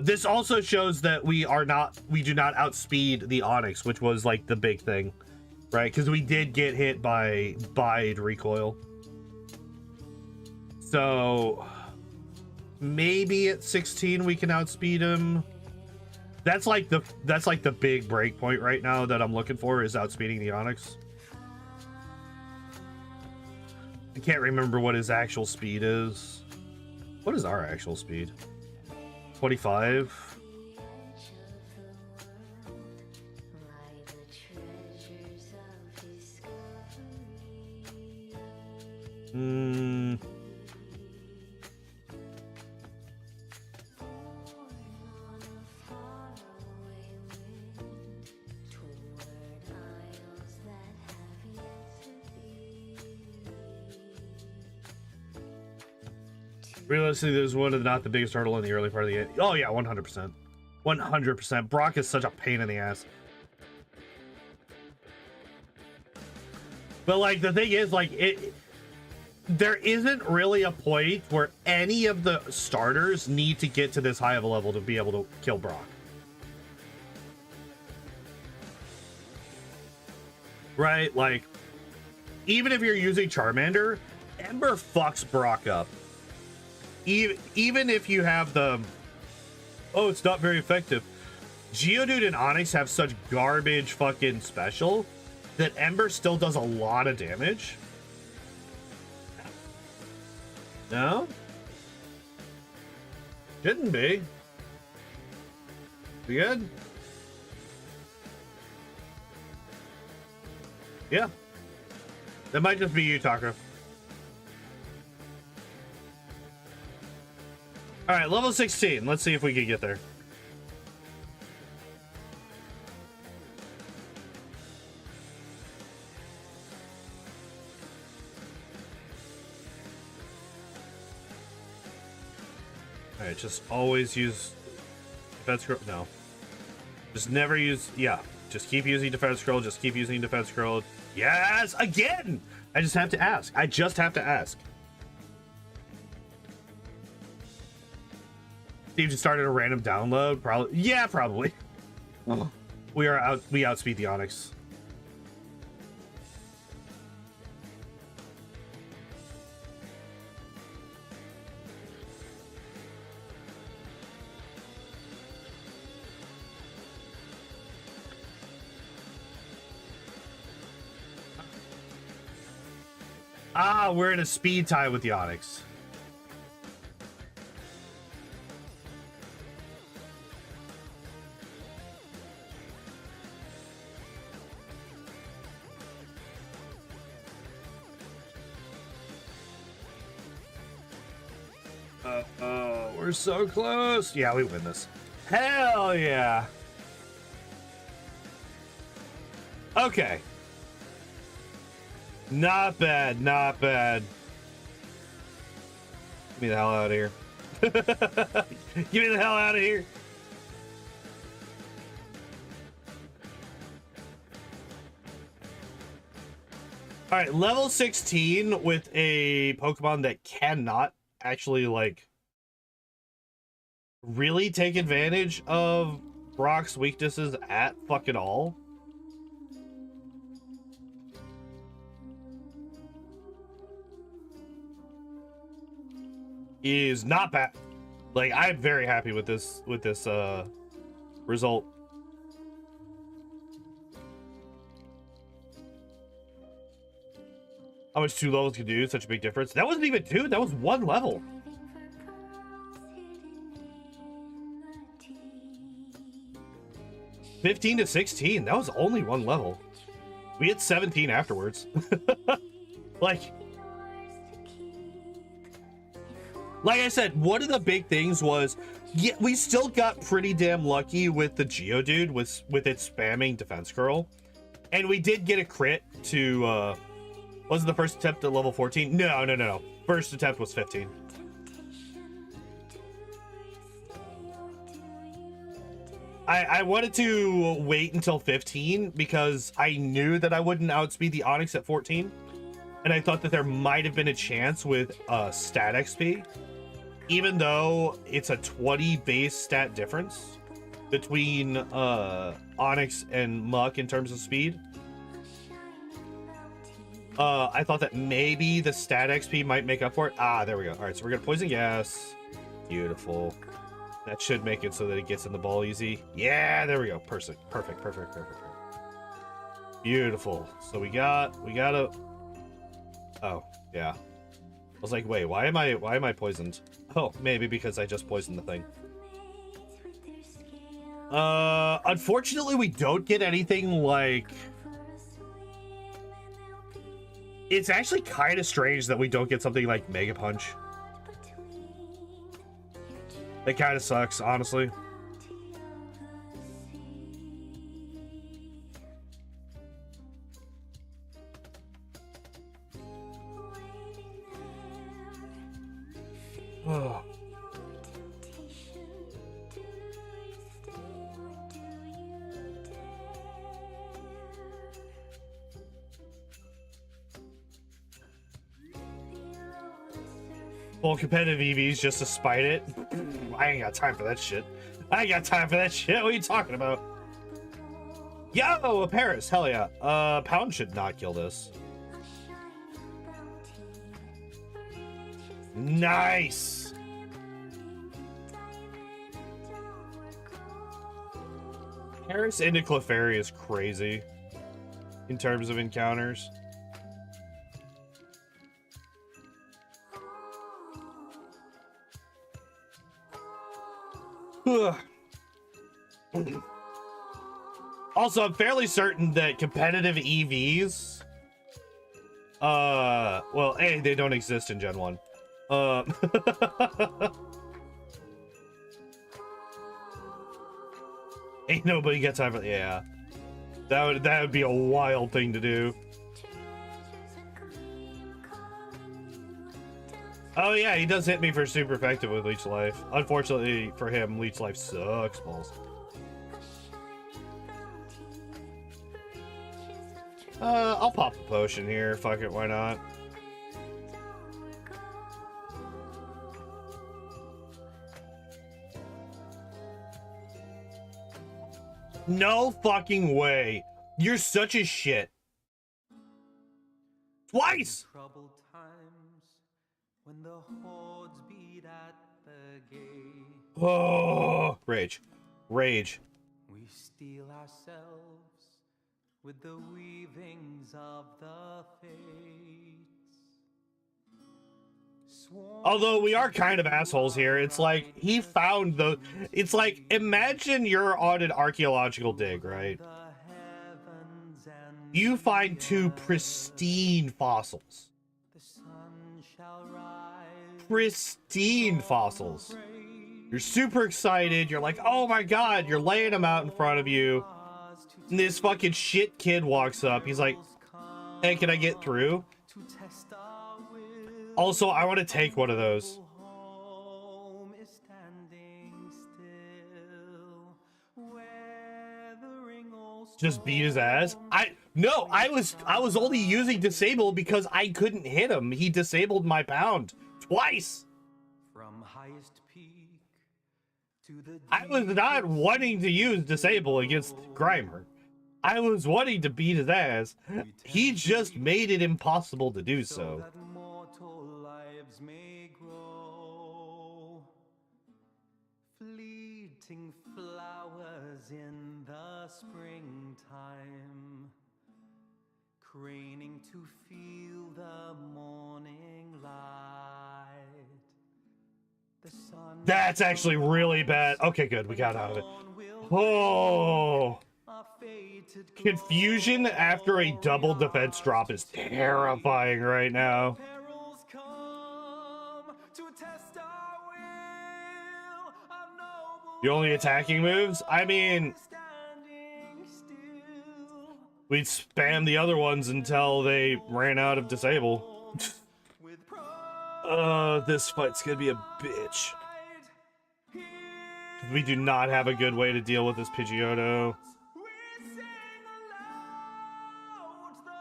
This also shows that we do not outspeed the Onix, which was like the big thing, right? Because we did get hit by Bide recoil. So maybe at 16 we can outspeed him. That's like the big break point right now that I'm looking for, is outspeeding the Onix. I can't remember what his actual speed is. What is our actual speed? 25? Realistically, there's one of not the biggest hurdle in the early part of the game. Oh yeah, 100%. 100%. Brock is such a pain in the ass. But like the thing is, like there isn't really a point where any of the starters need to get to this high of a level to be able to kill Brock. Right? Like, even if you're using Charmander, Ember fucks Brock up. Even if you have the, oh, it's not very effective. Geodude and Onix have such garbage fucking special that Ember still does a lot of damage. No? Shouldn't be. We good? Yeah. That might just be you, Taka. Alright, level 16. Let's see if we can get there. Alright, just always use defense scroll. No. Just never use. Yeah. Just keep using defense scroll. Just keep using defense scroll. Yes! Again! I just have to ask. I just have to ask. Steve just started a random download. Probably. Yeah, probably. Oh. We outspeed the Onix. Ah, we're in a speed tie with the Onix. We're so close. Yeah, we win this. Hell yeah. Okay. Not bad, not bad. Get me the hell out of here. Get me the hell out of here. All right, level 16 with a Pokemon that cannot actually, like, really take advantage of Brock's weaknesses at fucking all. Is not bad. Like, I'm very happy with this result. How much 2 levels can do such a big difference? That wasn't even 2, that was 1 level. $15 to $16, that was only 1 level. We hit 17 afterwards. Like I said, one of the big things was, yeah, we still got pretty damn lucky with the Geodude with its spamming defense curl. And we did get a crit to, was it the first attempt at level 14? No. First attempt was 15. I wanted to wait until 15 because I knew that I wouldn't outspeed the Onix at 14. And I thought that there might have been a chance with stat XP. Even though it's a 20 base stat difference between Onix and Muck in terms of speed. I thought that maybe the stat XP might make up for it. Ah, there we go. All right, so we're gonna poison gas. Beautiful. That should make it so that it gets in the ball easy. Yeah, there we go. Perfect. Beautiful. So we got a. Oh yeah. I was like, wait, why am I poisoned? Oh, maybe because I just poisoned the thing. Unfortunately, we don't get anything like. It's actually kind of strange that we don't get something like Mega Punch. It kind of sucks, honestly. Oh. Full competitive EVs just to spite it. I ain't got time for that shit. What are you talking about? Yo, a Paris. Hell yeah. Pound should not kill this. Nice. Paris into Clefairy is crazy in terms of encounters. Also, I'm fairly certain that competitive EVs, well, A, they don't exist in Gen 1. Ain't nobody got time for, yeah. That would be a wild thing to do. Oh yeah, he does hit me for super effective with Leech Life. Unfortunately for him, Leech Life sucks balls. I'll pop a potion here. Fuck it, why not? No fucking way. You're such a shit. Twice! Troubled times when the hordes beat at the gate. Oh, rage. Rage. We steel ourselves with the weavings of the fates. Although we are kind of assholes here. It's like he found the, it's like, imagine you're on an archaeological dig, right? You find 2 pristine fossils. Pristine fossils. You're super excited. You're like, oh my god, you're laying them out in front of you. And this fucking shit kid walks up. He's like, hey, can I get through? Also, I want to take one of those. Just beat his ass. I was only using disable because I couldn't hit him. He disabled my pound twice. From highest peak to the I was not wanting to use disable against Grimer. I was wanting to beat his ass. He just made it impossible to do so. Fleeting flowers in the springtime, craning to feel the morning light. The sun. That's actually really bad. Okay, good. We got out of it. Oh. Confusion after a double defense drop is terrifying right now. The only attacking moves? I mean, we'd spam the other ones until they ran out of disable. This fight's gonna be a bitch. We do not have a good way to deal with this Pidgeotto.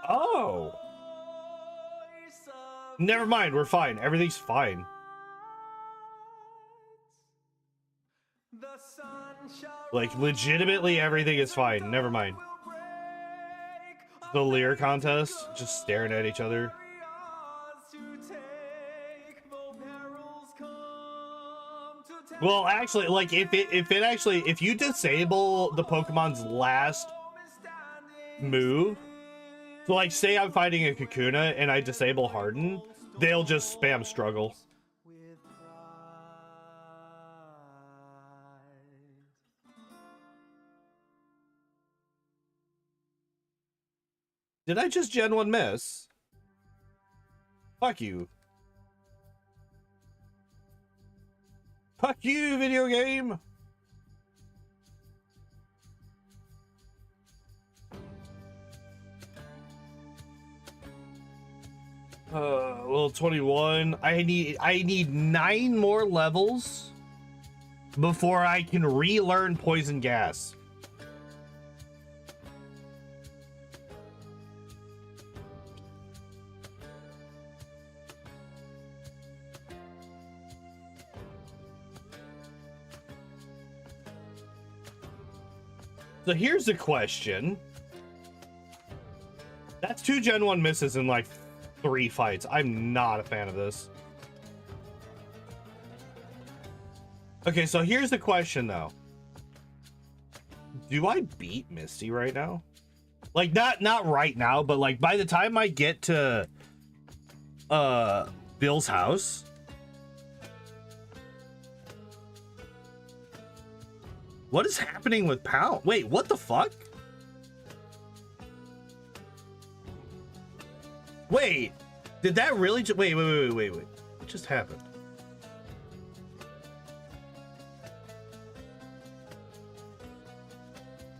Oh! Never mind, we're fine. Everything's fine. Like, legitimately everything is fine. Never mind. The Leer contest, just staring at each other. Well, actually, like, if you disable the Pokemon's last move, so like, say I'm fighting a Kakuna and I disable Harden, they'll just spam struggle. Did I just Gen 1 miss? Fuck you. Fuck you, video game! Well, 21. I need 9 more levels before I can relearn Poison Gas. So here's the question. That's 2 Gen 1 misses in like 3 fights. I'm not a fan of this. Okay, so here's the question though. Do I beat Misty right now? Like, not right now, but like by the time I get to Bill's house. What is happening with Pound? Wait, what the fuck? Wait, did that really just wait. What just happened?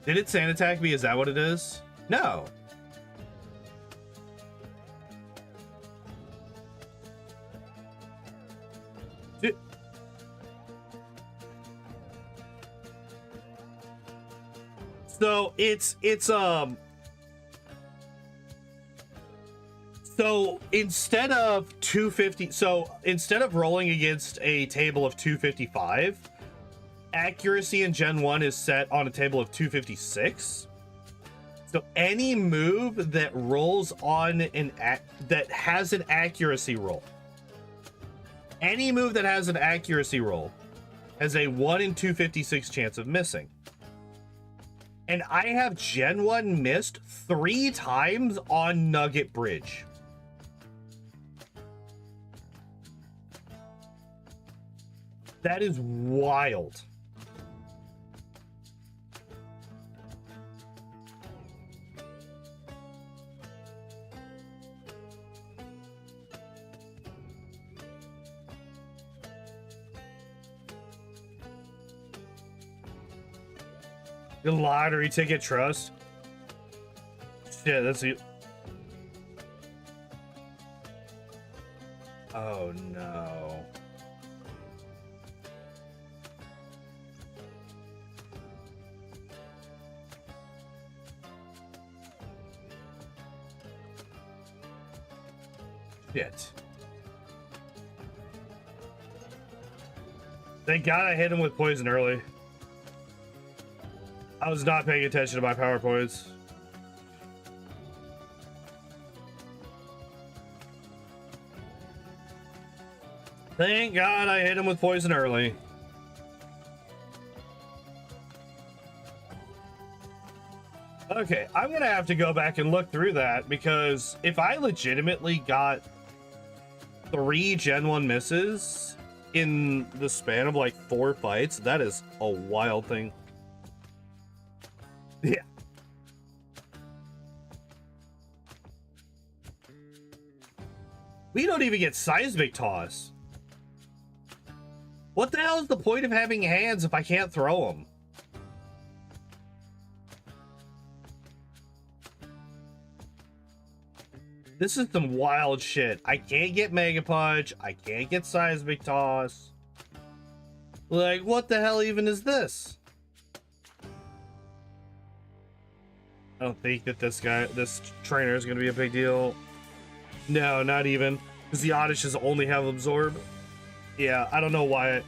Did it sand attack me? Is that what it is? No. So so instead of 250, so instead of rolling against a table of 255, accuracy in Gen 1 is set on a table of 256. So any move that rolls on that has an accuracy roll, any move that has an accuracy roll has a 1 in 256 chance of missing. And I have Gen 1 missed 3 times on Nugget Bridge. That is wild. The lottery ticket trust. Shit, that's it. Oh no. Shit. Thank God I hit him with poison early. I was not paying attention to my PowerPoints. Thank God I hit him with poison early. Okay, I'm gonna have to go back and look through that, because if I legitimately got 3 Gen 1 misses in the span of like 4 fights, that is a wild thing. Yeah. We don't even get seismic toss. What the hell is the point of having hands if I can't throw them? This is some wild shit. I can't get Mega Punch. I can't get seismic toss. Like, what the hell even is this? I don't think that this trainer is going to be a big deal. No, not even. Because the Oddishes only have Absorb. Yeah, I don't know why.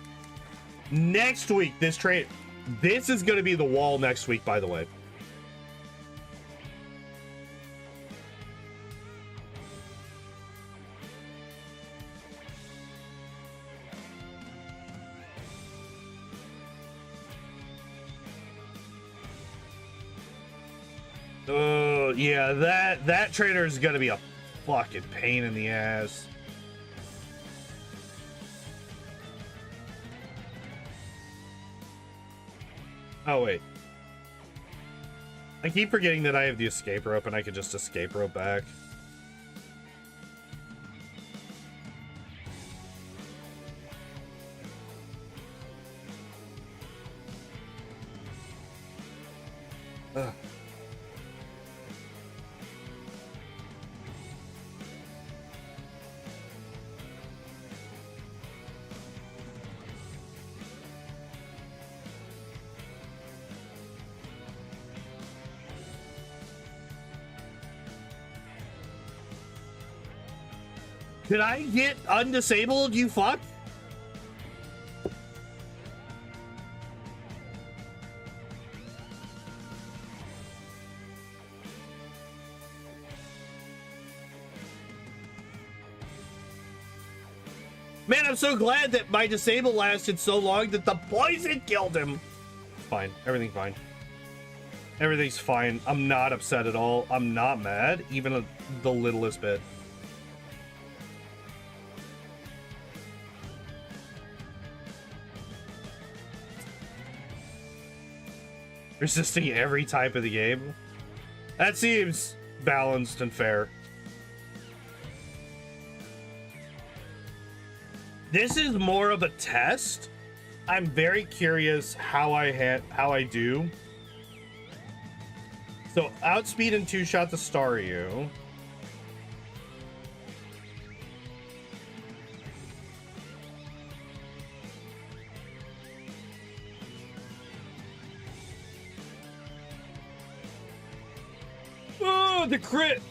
Next week, this is going to be the wall next week, by the way. Yeah, that trainer is gonna be a fucking pain in the ass. Oh wait, I keep forgetting that I have the escape rope and I can just escape rope back. Ugh. Did I get undisabled, you fuck? Man, I'm so glad that my disable lasted so long that the poison killed him. Fine, everything's fine. Everything's fine. I'm not upset at all. I'm not mad, even the littlest bit. Resisting every type of the game. That seems balanced and fair. This is more of a test. I'm very curious how I do. So outspeed and two-shot the Staryu. Oh, the crit!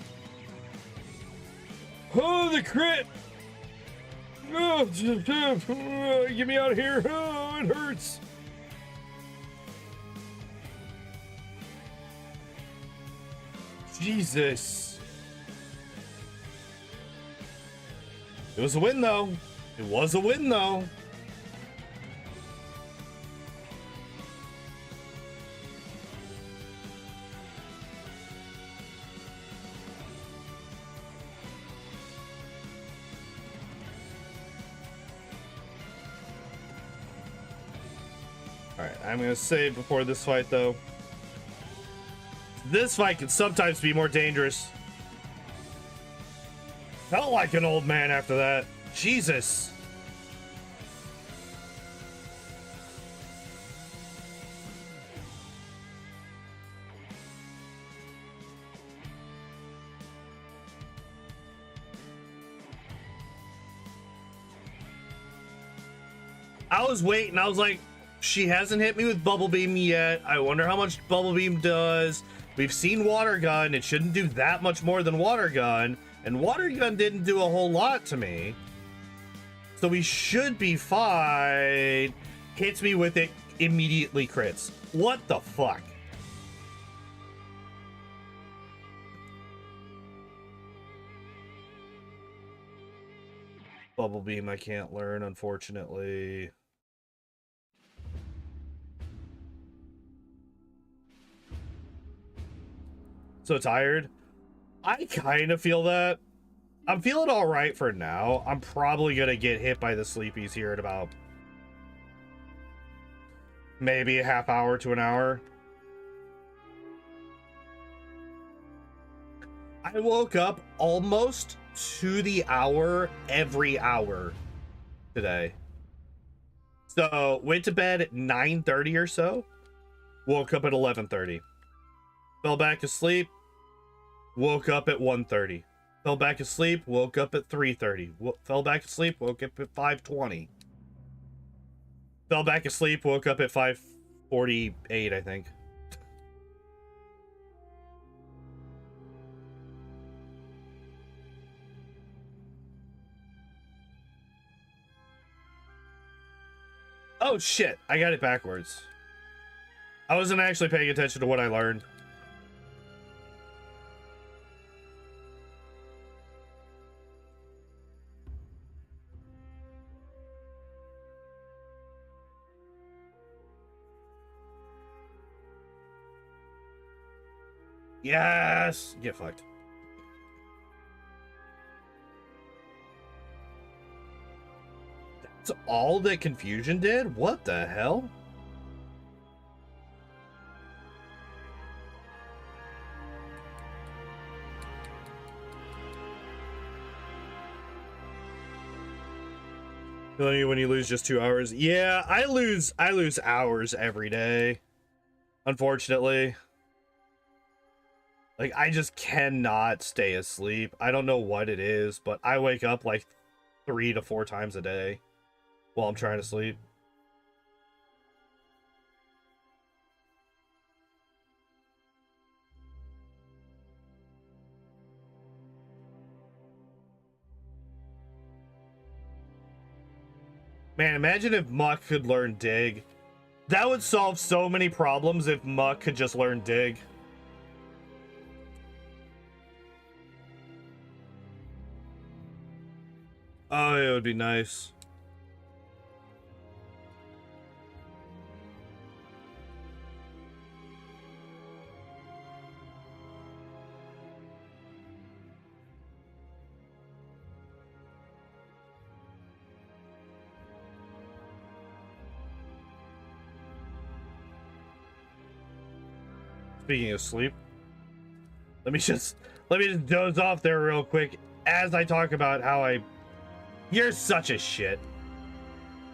Oh, the crit! Oh, get me out of here! Oh, it hurts! Jesus. It was a win, though. It was a win, though. Alright, I'm gonna save before this fight, though. This fight can sometimes be more dangerous. Felt like an old man after that. Jesus. I was waiting. I was like, she hasn't hit me with Bubble Beam yet. I wonder how much Bubble Beam does. We've seen Water Gun. It shouldn't do that much more than Water Gun. And Water Gun didn't do a whole lot to me. So we should be fine. Hits me with it, immediately crits. What the fuck? Bubble Beam I can't learn, unfortunately. So tired. I kind of feel that. I'm feeling all right for now. I'm probably gonna get hit by the sleepies here in about maybe a half hour to an hour. I woke up almost to the hour every hour today. So went to bed at 9:30 or so. Woke up at 11:30. Fell back asleep. Woke up at 1:30. Fell back asleep. Woke up at 3:30. Fell back asleep. Woke up at 5:20. Fell back asleep. Woke up at 5:48, I think. Oh shit, I got it backwards. I wasn't actually paying attention to what I learned. Yes! Get fucked. That's all that Confusion did? What the hell? Feeling you when you lose just 2 hours? Yeah, I lose hours every day. Unfortunately. Like, I just cannot stay asleep. I don't know what it is, but I wake up like 3 to 4 times a day while I'm trying to sleep. Man, imagine if Muck could learn Dig. That would solve so many problems if Muck could just learn Dig. Oh, it would be nice. Speaking of sleep, let me just doze off there real quick as I talk about how you're such a shit.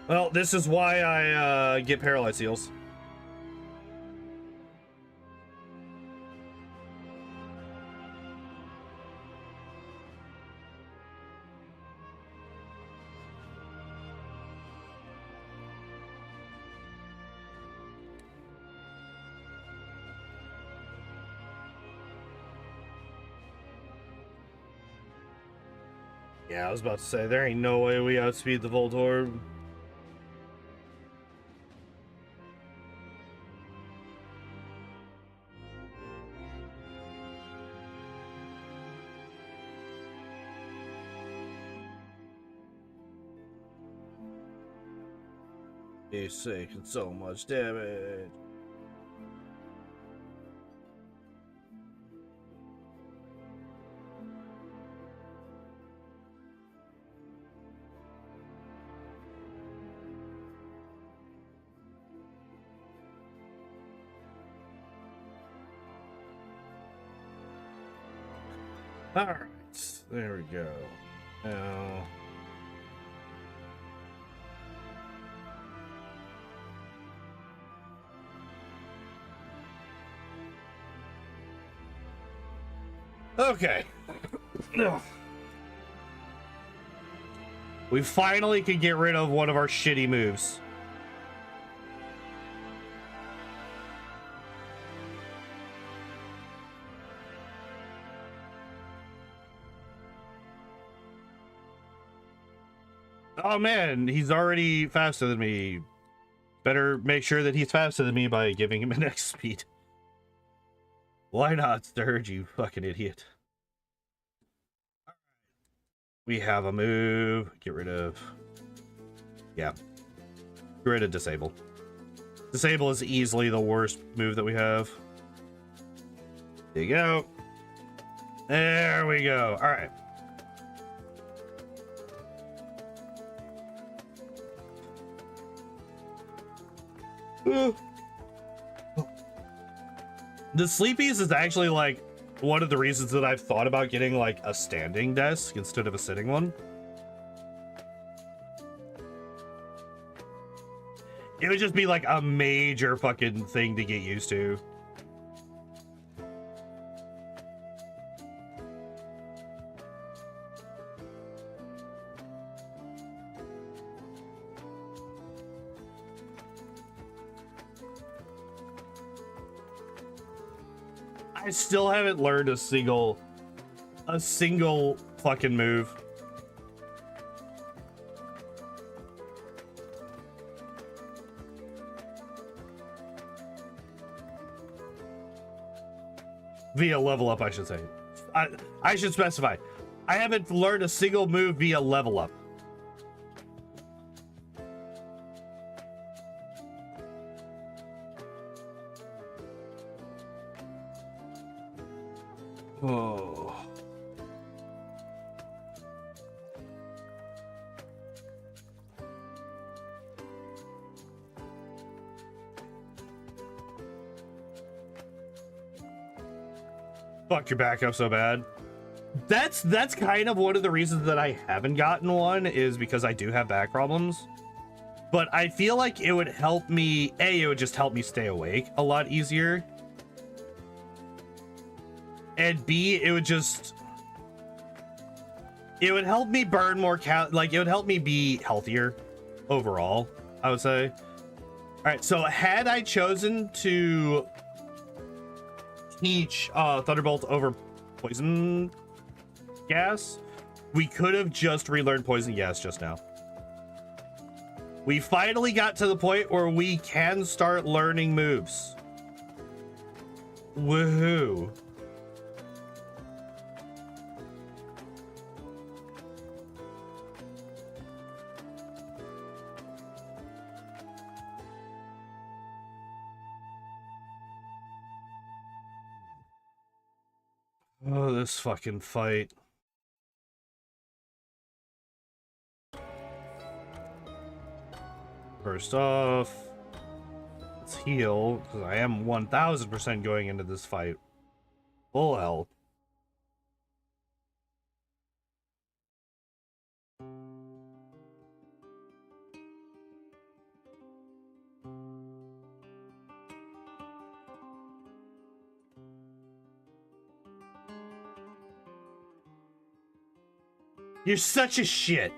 Well, this is why I get paralyzed heals. Yeah, I was about to say, there ain't no way we outspeed the Voltorb. He's taking so much damage. Alright, there we go. Now... Okay. We finally can get rid of one of our shitty moves. Oh man, he's already faster than me. Better make sure that he's faster than me by giving him an X speed. Why not, Sturge, you fucking idiot? We have a move. Get rid of... Yeah. Get rid of Disable. Disable is easily the worst move that we have. There you go. There we go. Alright. The sleepies is actually like one of the reasons that I've thought about getting like a standing desk instead of a sitting one. It would just be like a major fucking thing to get used to. I still haven't learned a single fucking move. Via level up, I should say. I should specify. I haven't learned a single move via level up. Oh. Fuck your backup so bad. That's kind of one of the reasons that I haven't gotten one, is because I do have back problems. But I feel like it would help me, it would just help me stay awake a lot easier. And B, it would help me burn more like it would help me be healthier overall, I would say. All right, so had I chosen to teach Thunderbolt over Poison Gas, we could have just relearned Poison Gas just now. We finally got to the point where we can start learning moves. Woohoo. Oh, this fucking fight. First off, Let's heal, because I am 1000% going into this fight full health. You're such a shit.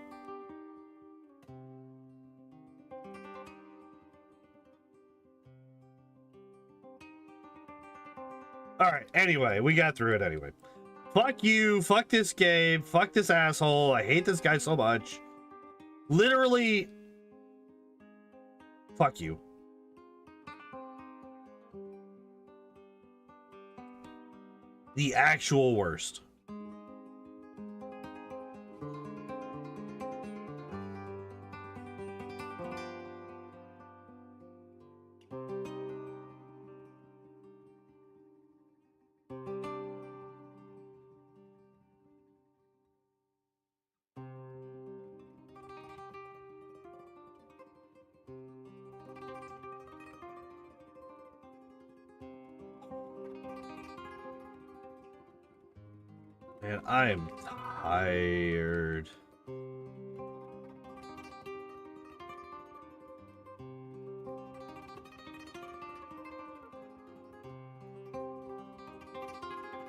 Alright, anyway, we got through it anyway. Fuck you, fuck this game, fuck this asshole, I hate this guy so much. Literally, fuck you. The actual worst. Man, I'm tired.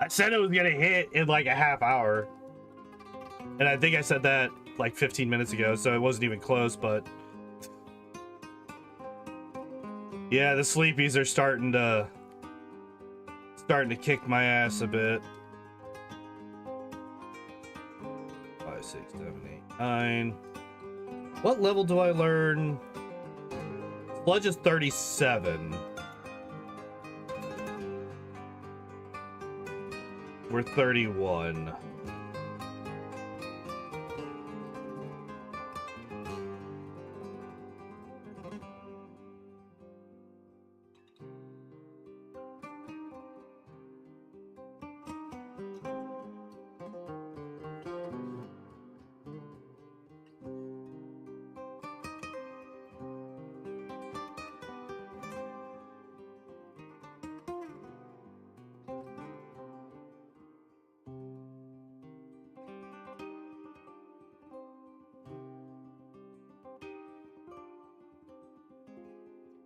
I said it was gonna hit in like a half hour. And I think I said that like 15 minutes ago, so it wasn't even close, but yeah, the sleepies are starting to kick my ass a bit. 5, 6, 7, 8, 9. What level do I learn? Sludge is 37. We're 31.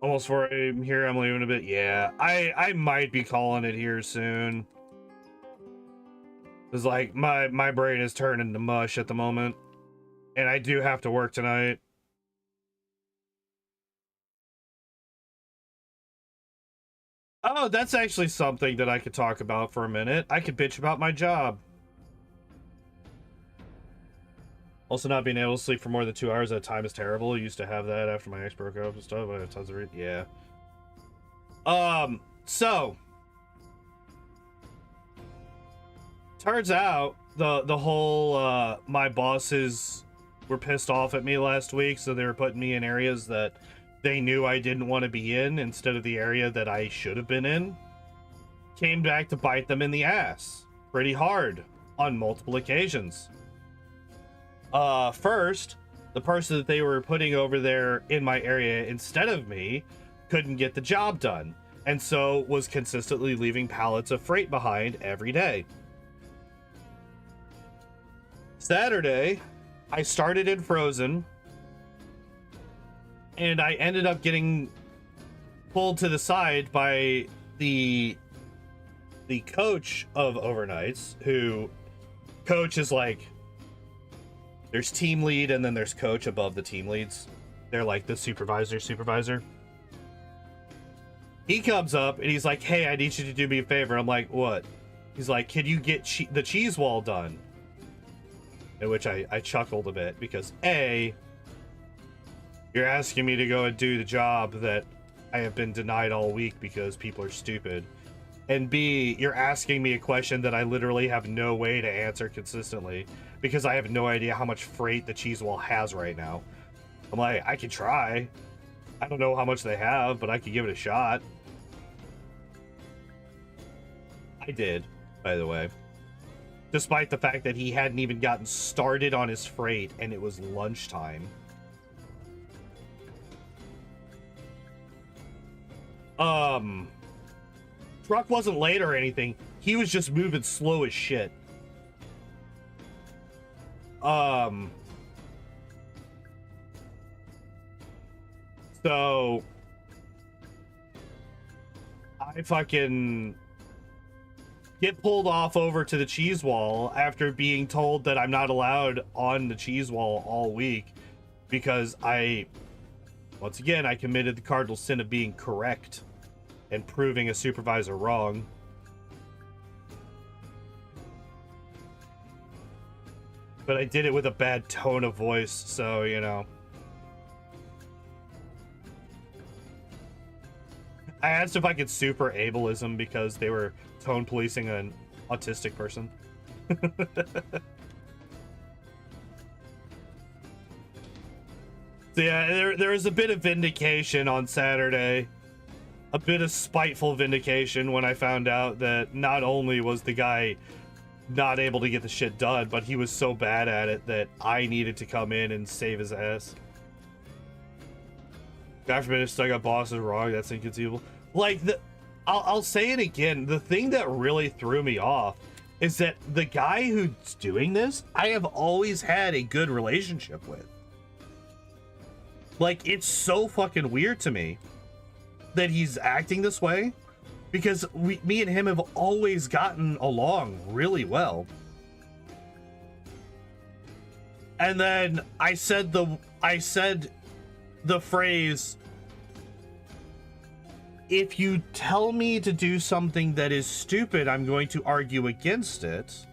Almost 4 AM here. I'm leaving a bit. Yeah, I might be calling it here soon. It's like my brain is turning to mush at the moment, and I do have to work tonight. Oh, that's actually something that I could talk about for a minute. I could bitch about my job. Also, not being able to sleep for more than 2 hours at a time is terrible. I used to have that after my ex broke up and stuff. I have tons of yeah. So turns out the whole my bosses were pissed off at me last week, so they were putting me in areas that they knew I didn't want to be in instead of the area that I should have been in. Came back to bite them in the ass pretty hard on multiple occasions. First, the person that they were putting over there in my area instead of me couldn't get the job done, and so was consistently leaving pallets of freight behind every day. Saturday, I started in Frozen, and I ended up getting pulled to the side by the coach of overnights, who coach is like, there's team lead and then there's coach above the team leads. They're like the supervisor. He comes up and he's like, hey, I need you to do me a favor. I'm like, what? He's like, can you get the cheese wall done? In which I chuckled a bit because A, you're asking me to go and do the job that I have been denied all week because people are stupid. And B, you're asking me a question that I literally have no way to answer consistently because I have no idea how much freight the cheese wall has right now. I'm like, I can try. I don't know how much they have, but I could give it a shot. I did, by the way. Despite the fact that he hadn't even gotten started on his freight and it was lunchtime. Truck wasn't late or anything. He was just moving slow as shit. So I fucking get pulled off over to the cheese wall after being told that I'm not allowed on the cheese wall all week because once again, I committed the cardinal sin of being correct and proving a supervisor wrong. But I did it with a bad tone of voice, so, you know. I asked if I could super ableism because they were tone policing an autistic person. So yeah, there was a bit of vindication on Saturday. A bit of spiteful vindication when I found out that not only was the guy not able to get the shit done, but he was so bad at it that I needed to come in and save his ass. God forbid if stuck up boss is wrong, that's inconceivable. Like, I'll say it again, the thing that really threw me off is that the guy who's doing this, I have always had a good relationship with. Like, it's so fucking weird to me that he's acting this way, because me and him have always gotten along really well. And then I said the phrase, if you tell me to do something that is stupid, I'm going to argue against it.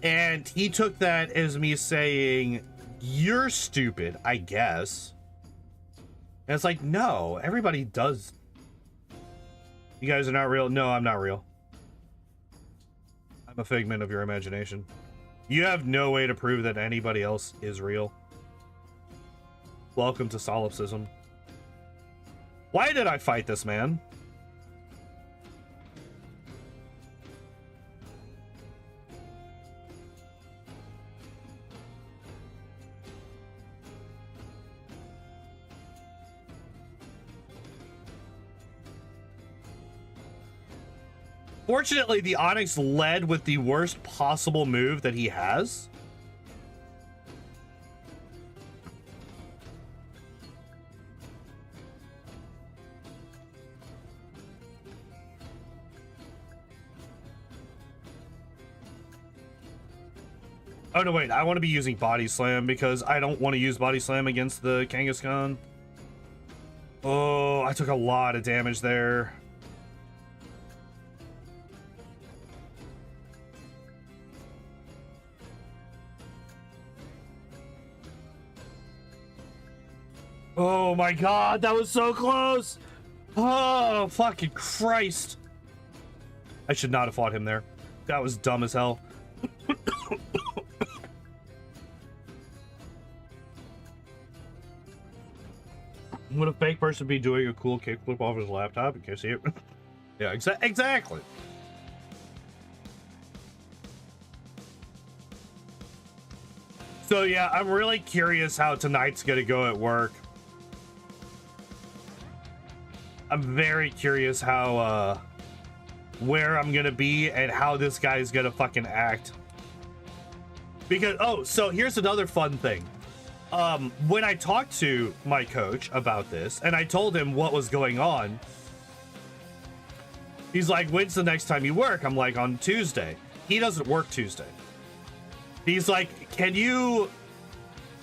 And he took that as me saying, you're stupid, I guess. And it's like, no, everybody does. You guys are not real. No, I'm not real. I'm a figment of your imagination. You have no way to prove that anybody else is real. Welcome to solipsism. Why did I fight this man? Fortunately, the Onyx led with the worst possible move that he has. Oh, no, wait. I want to be using Body Slam because I don't want to use Body Slam against the Kangaskhan. Oh, I took a lot of damage there. Oh my god, that was so close! Oh, fucking Christ. I should not have fought him there. That was dumb as hell. Would a fake person be doing a cool kickflip off his laptop? You can't see it. Yeah, exactly. So yeah, I'm really curious how tonight's gonna go at work. I'm very curious how, where I'm gonna be and how this guy's gonna fucking act. Because, oh, so here's another fun thing. When I talked to my coach about this and I told him what was going on, he's like, when's the next time you work? I'm like, on Tuesday. He doesn't work Tuesday. He's like, can you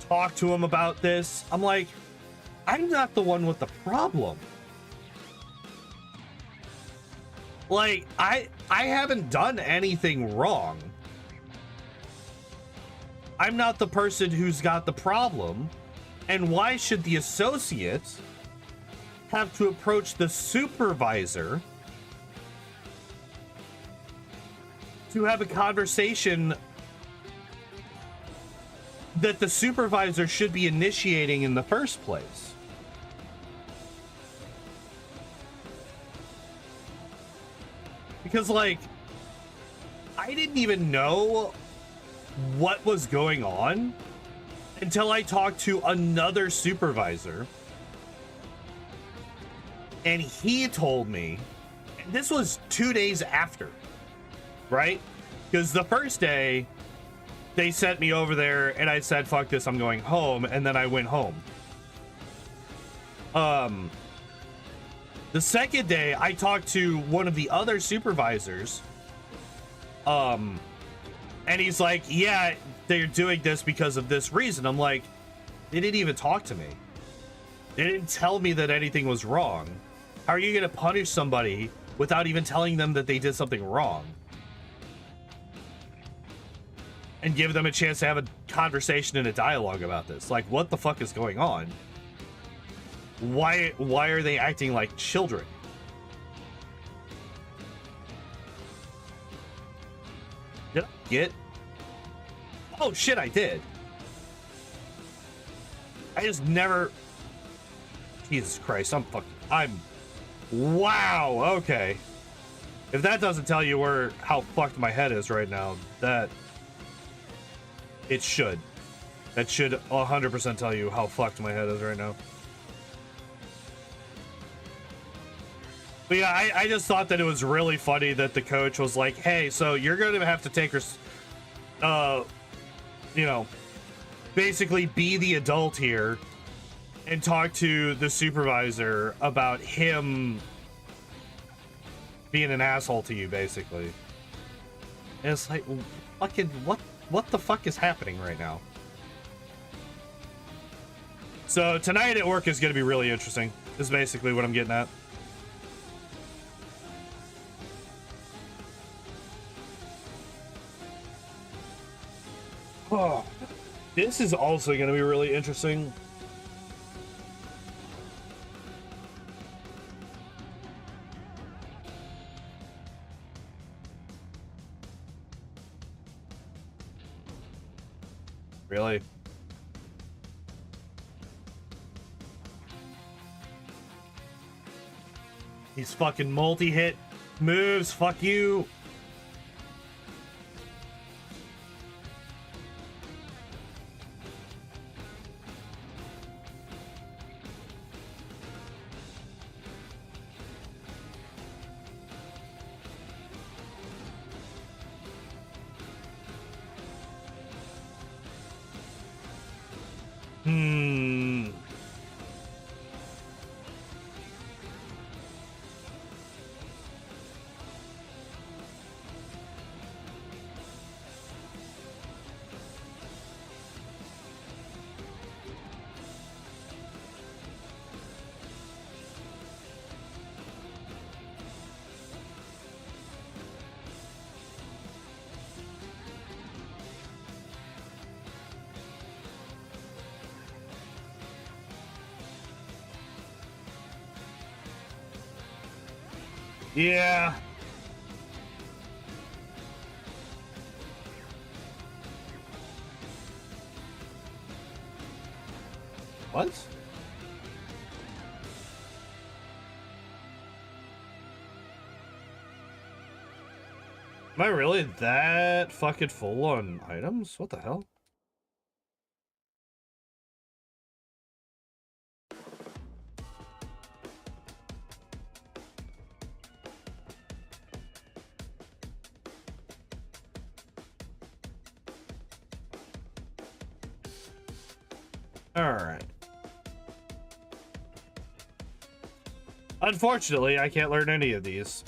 talk to him about this? I'm like, I'm not the one with the problem. Like, I haven't done anything wrong. I'm not the person who's got the problem. And why should the associate have to approach the supervisor to have a conversation that the supervisor should be initiating in the first place? Because, like, I didn't even know what was going on until I talked to another supervisor And he told me, this was 2 days after, right? Because the first day, they sent me over there, and I said, fuck this, I'm going home, and then I went home. The second day, I talked to one of the other supervisors, and he's like, yeah, they're doing this because of this reason. I'm like, they didn't even talk to me. They didn't tell me that anything was wrong. How are you going to punish somebody without even telling them that they did something wrong? And give them a chance to have a conversation and a dialogue about this. Like, what the fuck is going on? Why are they acting like children? Did I get? Oh shit, I did. I just never. Jesus Christ, I'm. Wow. Okay. If that doesn't tell you how fucked my head is right now, it should. That should 100% tell you how fucked my head is right now. But yeah, I just thought that it was really funny that the coach was like, hey, so you're going to have to take her, you know, basically be the adult here and talk to the supervisor about him being an asshole to you, basically. And it's like, fucking, what the fuck is happening right now? So tonight at work is going to be really interesting, is basically what I'm getting at. Oh, this is also going to be really interesting. Really? These fucking multi-hit moves, fuck you. Yeah. What? Am I really that fucking full on items? What the hell? All right. Unfortunately, I can't learn any of these.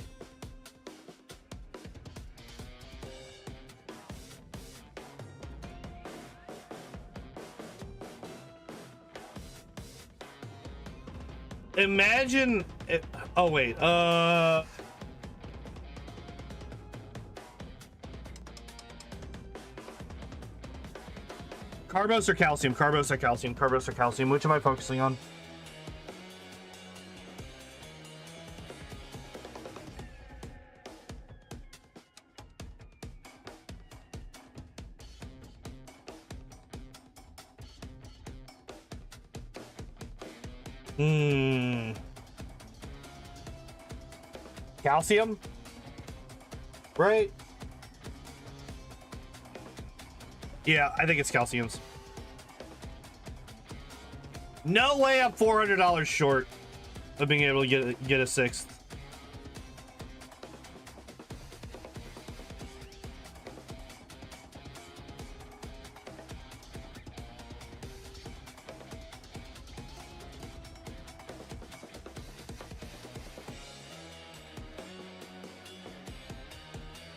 Imagine it, oh wait, Carbos or calcium? Carbos or calcium? Carbos or calcium? Which am I focusing on? Calcium? Right? Yeah, I think it's calciums. No way I'm $400 short. of being able to get a 6th.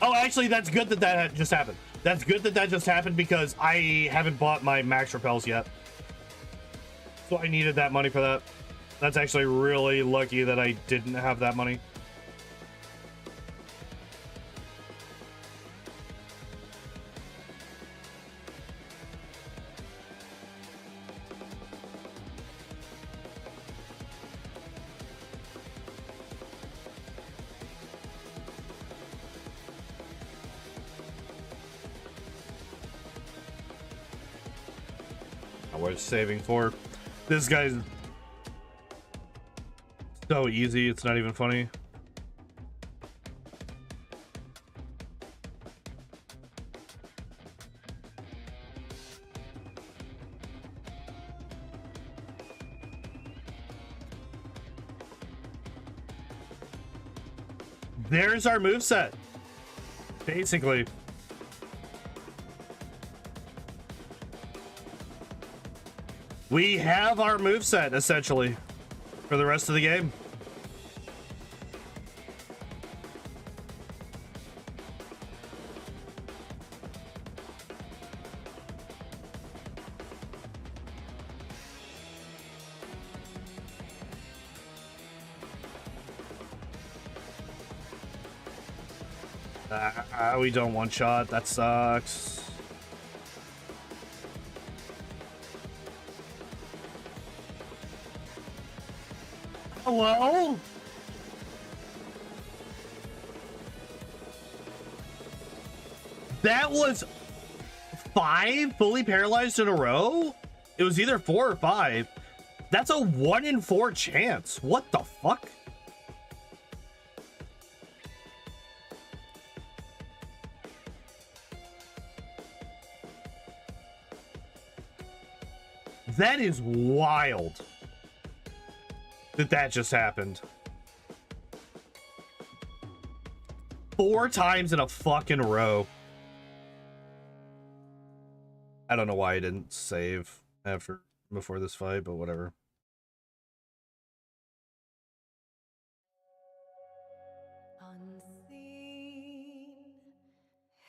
Oh, actually, that's good that that just happened. That's good that that just happened because I haven't bought my max repels yet. So I needed that money for that. That's actually really lucky that I didn't have that money. What it's saving for. This guy's so easy, it's not even funny. There's our moveset. Basically. We have our moveset, essentially, for the rest of the game. We don't one-shot. That sucks. Hello? That was 5 fully paralyzed in a row? It was either 4 or 5. That's a 1 in 4 chance. What the fuck? That is wild that just happened. 4 times in a fucking row. I don't know why I didn't save before this fight, but whatever. Unseen,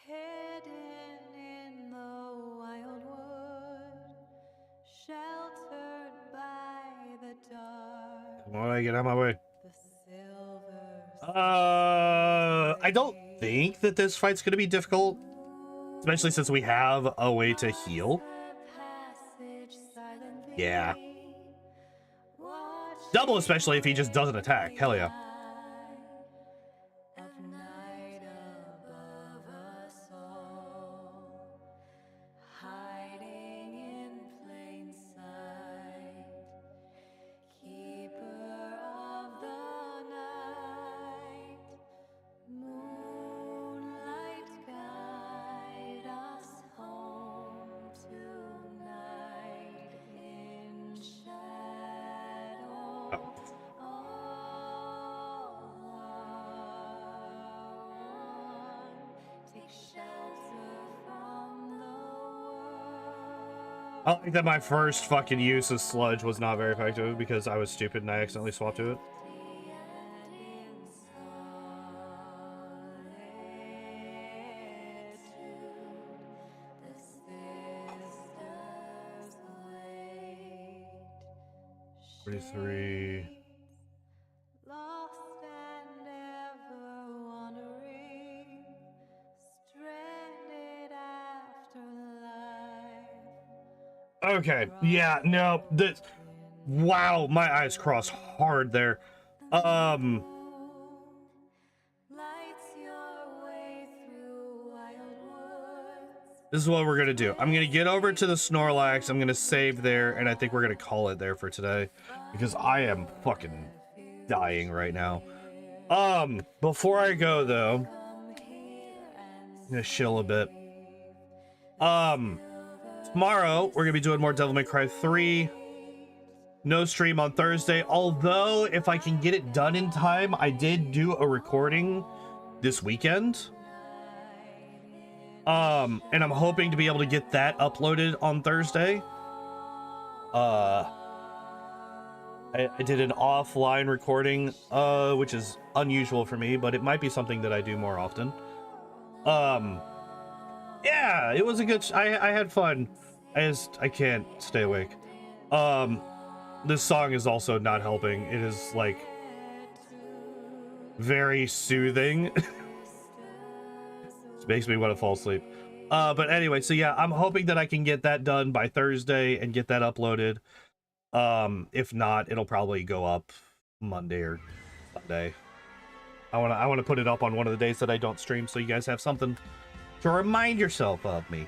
hidden in the wild wood, sheltered by the dark. Why do I get out of my way? The silver I don't think that this fight's gonna be difficult, especially since we have a way to heal. Yeah. Double, especially if he just doesn't attack. Hell yeah. I like that my first fucking use of Sludge was not very effective because I was stupid and I accidentally swapped to it. $43. Lost and ever wandering, stranded after life. Okay, yeah, no, this, wow, my eyes crossed hard there. Lights your way through wild woods. This is what we're gonna do. I'm gonna get over to the Snorlax, I'm gonna save there, and I think we're gonna call it there for today because I am fucking dying right now. Before I go though, I'm gonna chill a bit. Tomorrow we're gonna be doing more Devil May Cry 3. no stream on Thursday. Although, if I can get it done in time, I did do a recording this weekend. And I'm hoping to be able to get that uploaded on Thursday. I did an offline recording, which is unusual for me, but it might be something that I do more often. Yeah, it was a good, I had fun. I can't stay awake. This song is also not helping. It is like very soothing. It makes me want to fall asleep. But anyway, so yeah, I'm hoping that I can get that done by Thursday and get that uploaded. If not, it'll probably go up Monday or Sunday. I want to put it up on one of the days that I don't stream, so you guys have something to remind yourself of me.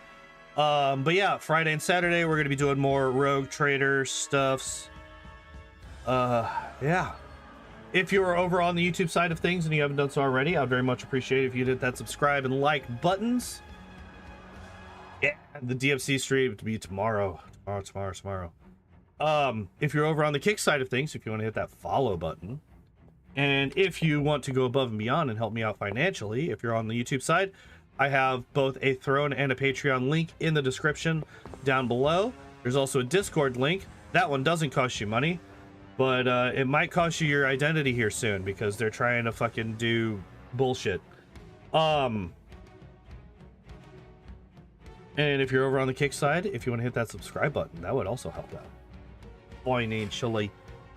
But yeah, Friday and Saturday we're gonna be doing more Rogue Trader stuffs. Yeah. If you're over on the YouTube side of things and you haven't done so already, I'd very much appreciate it if you hit that subscribe and like buttons. Yeah, the DFC stream to be tomorrow. If you're over on the Kick side of things, if you want to hit that follow button. And if you want to go above and beyond and help me out financially, if you're on the YouTube side, I have both a Throne and a Patreon link in the description down below. There's also a Discord link. That one doesn't cost you money, but it might cost you your identity here soon because they're trying to fucking do bullshit. And if you're over on the Kick side, if you want to hit that subscribe button, that would also help out financially.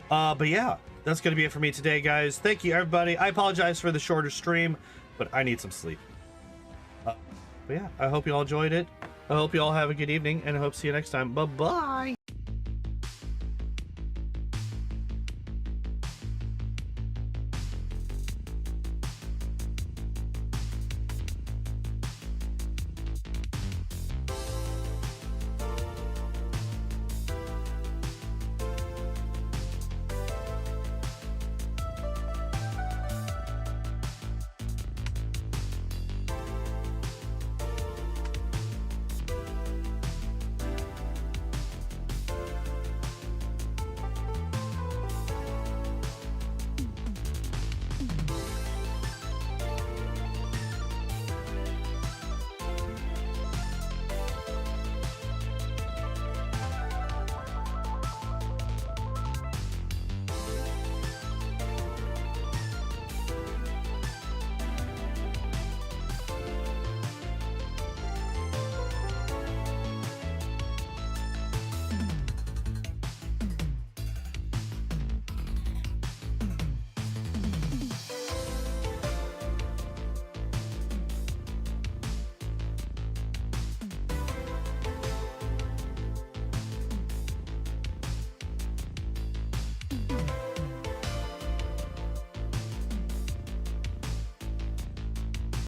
But yeah, that's gonna be it for me today, guys. Thank you, everybody. I apologize for the shorter stream, but I need some sleep. But yeah, I hope you all enjoyed it. I hope you all have a good evening, and I hope to see you next time. Bye bye.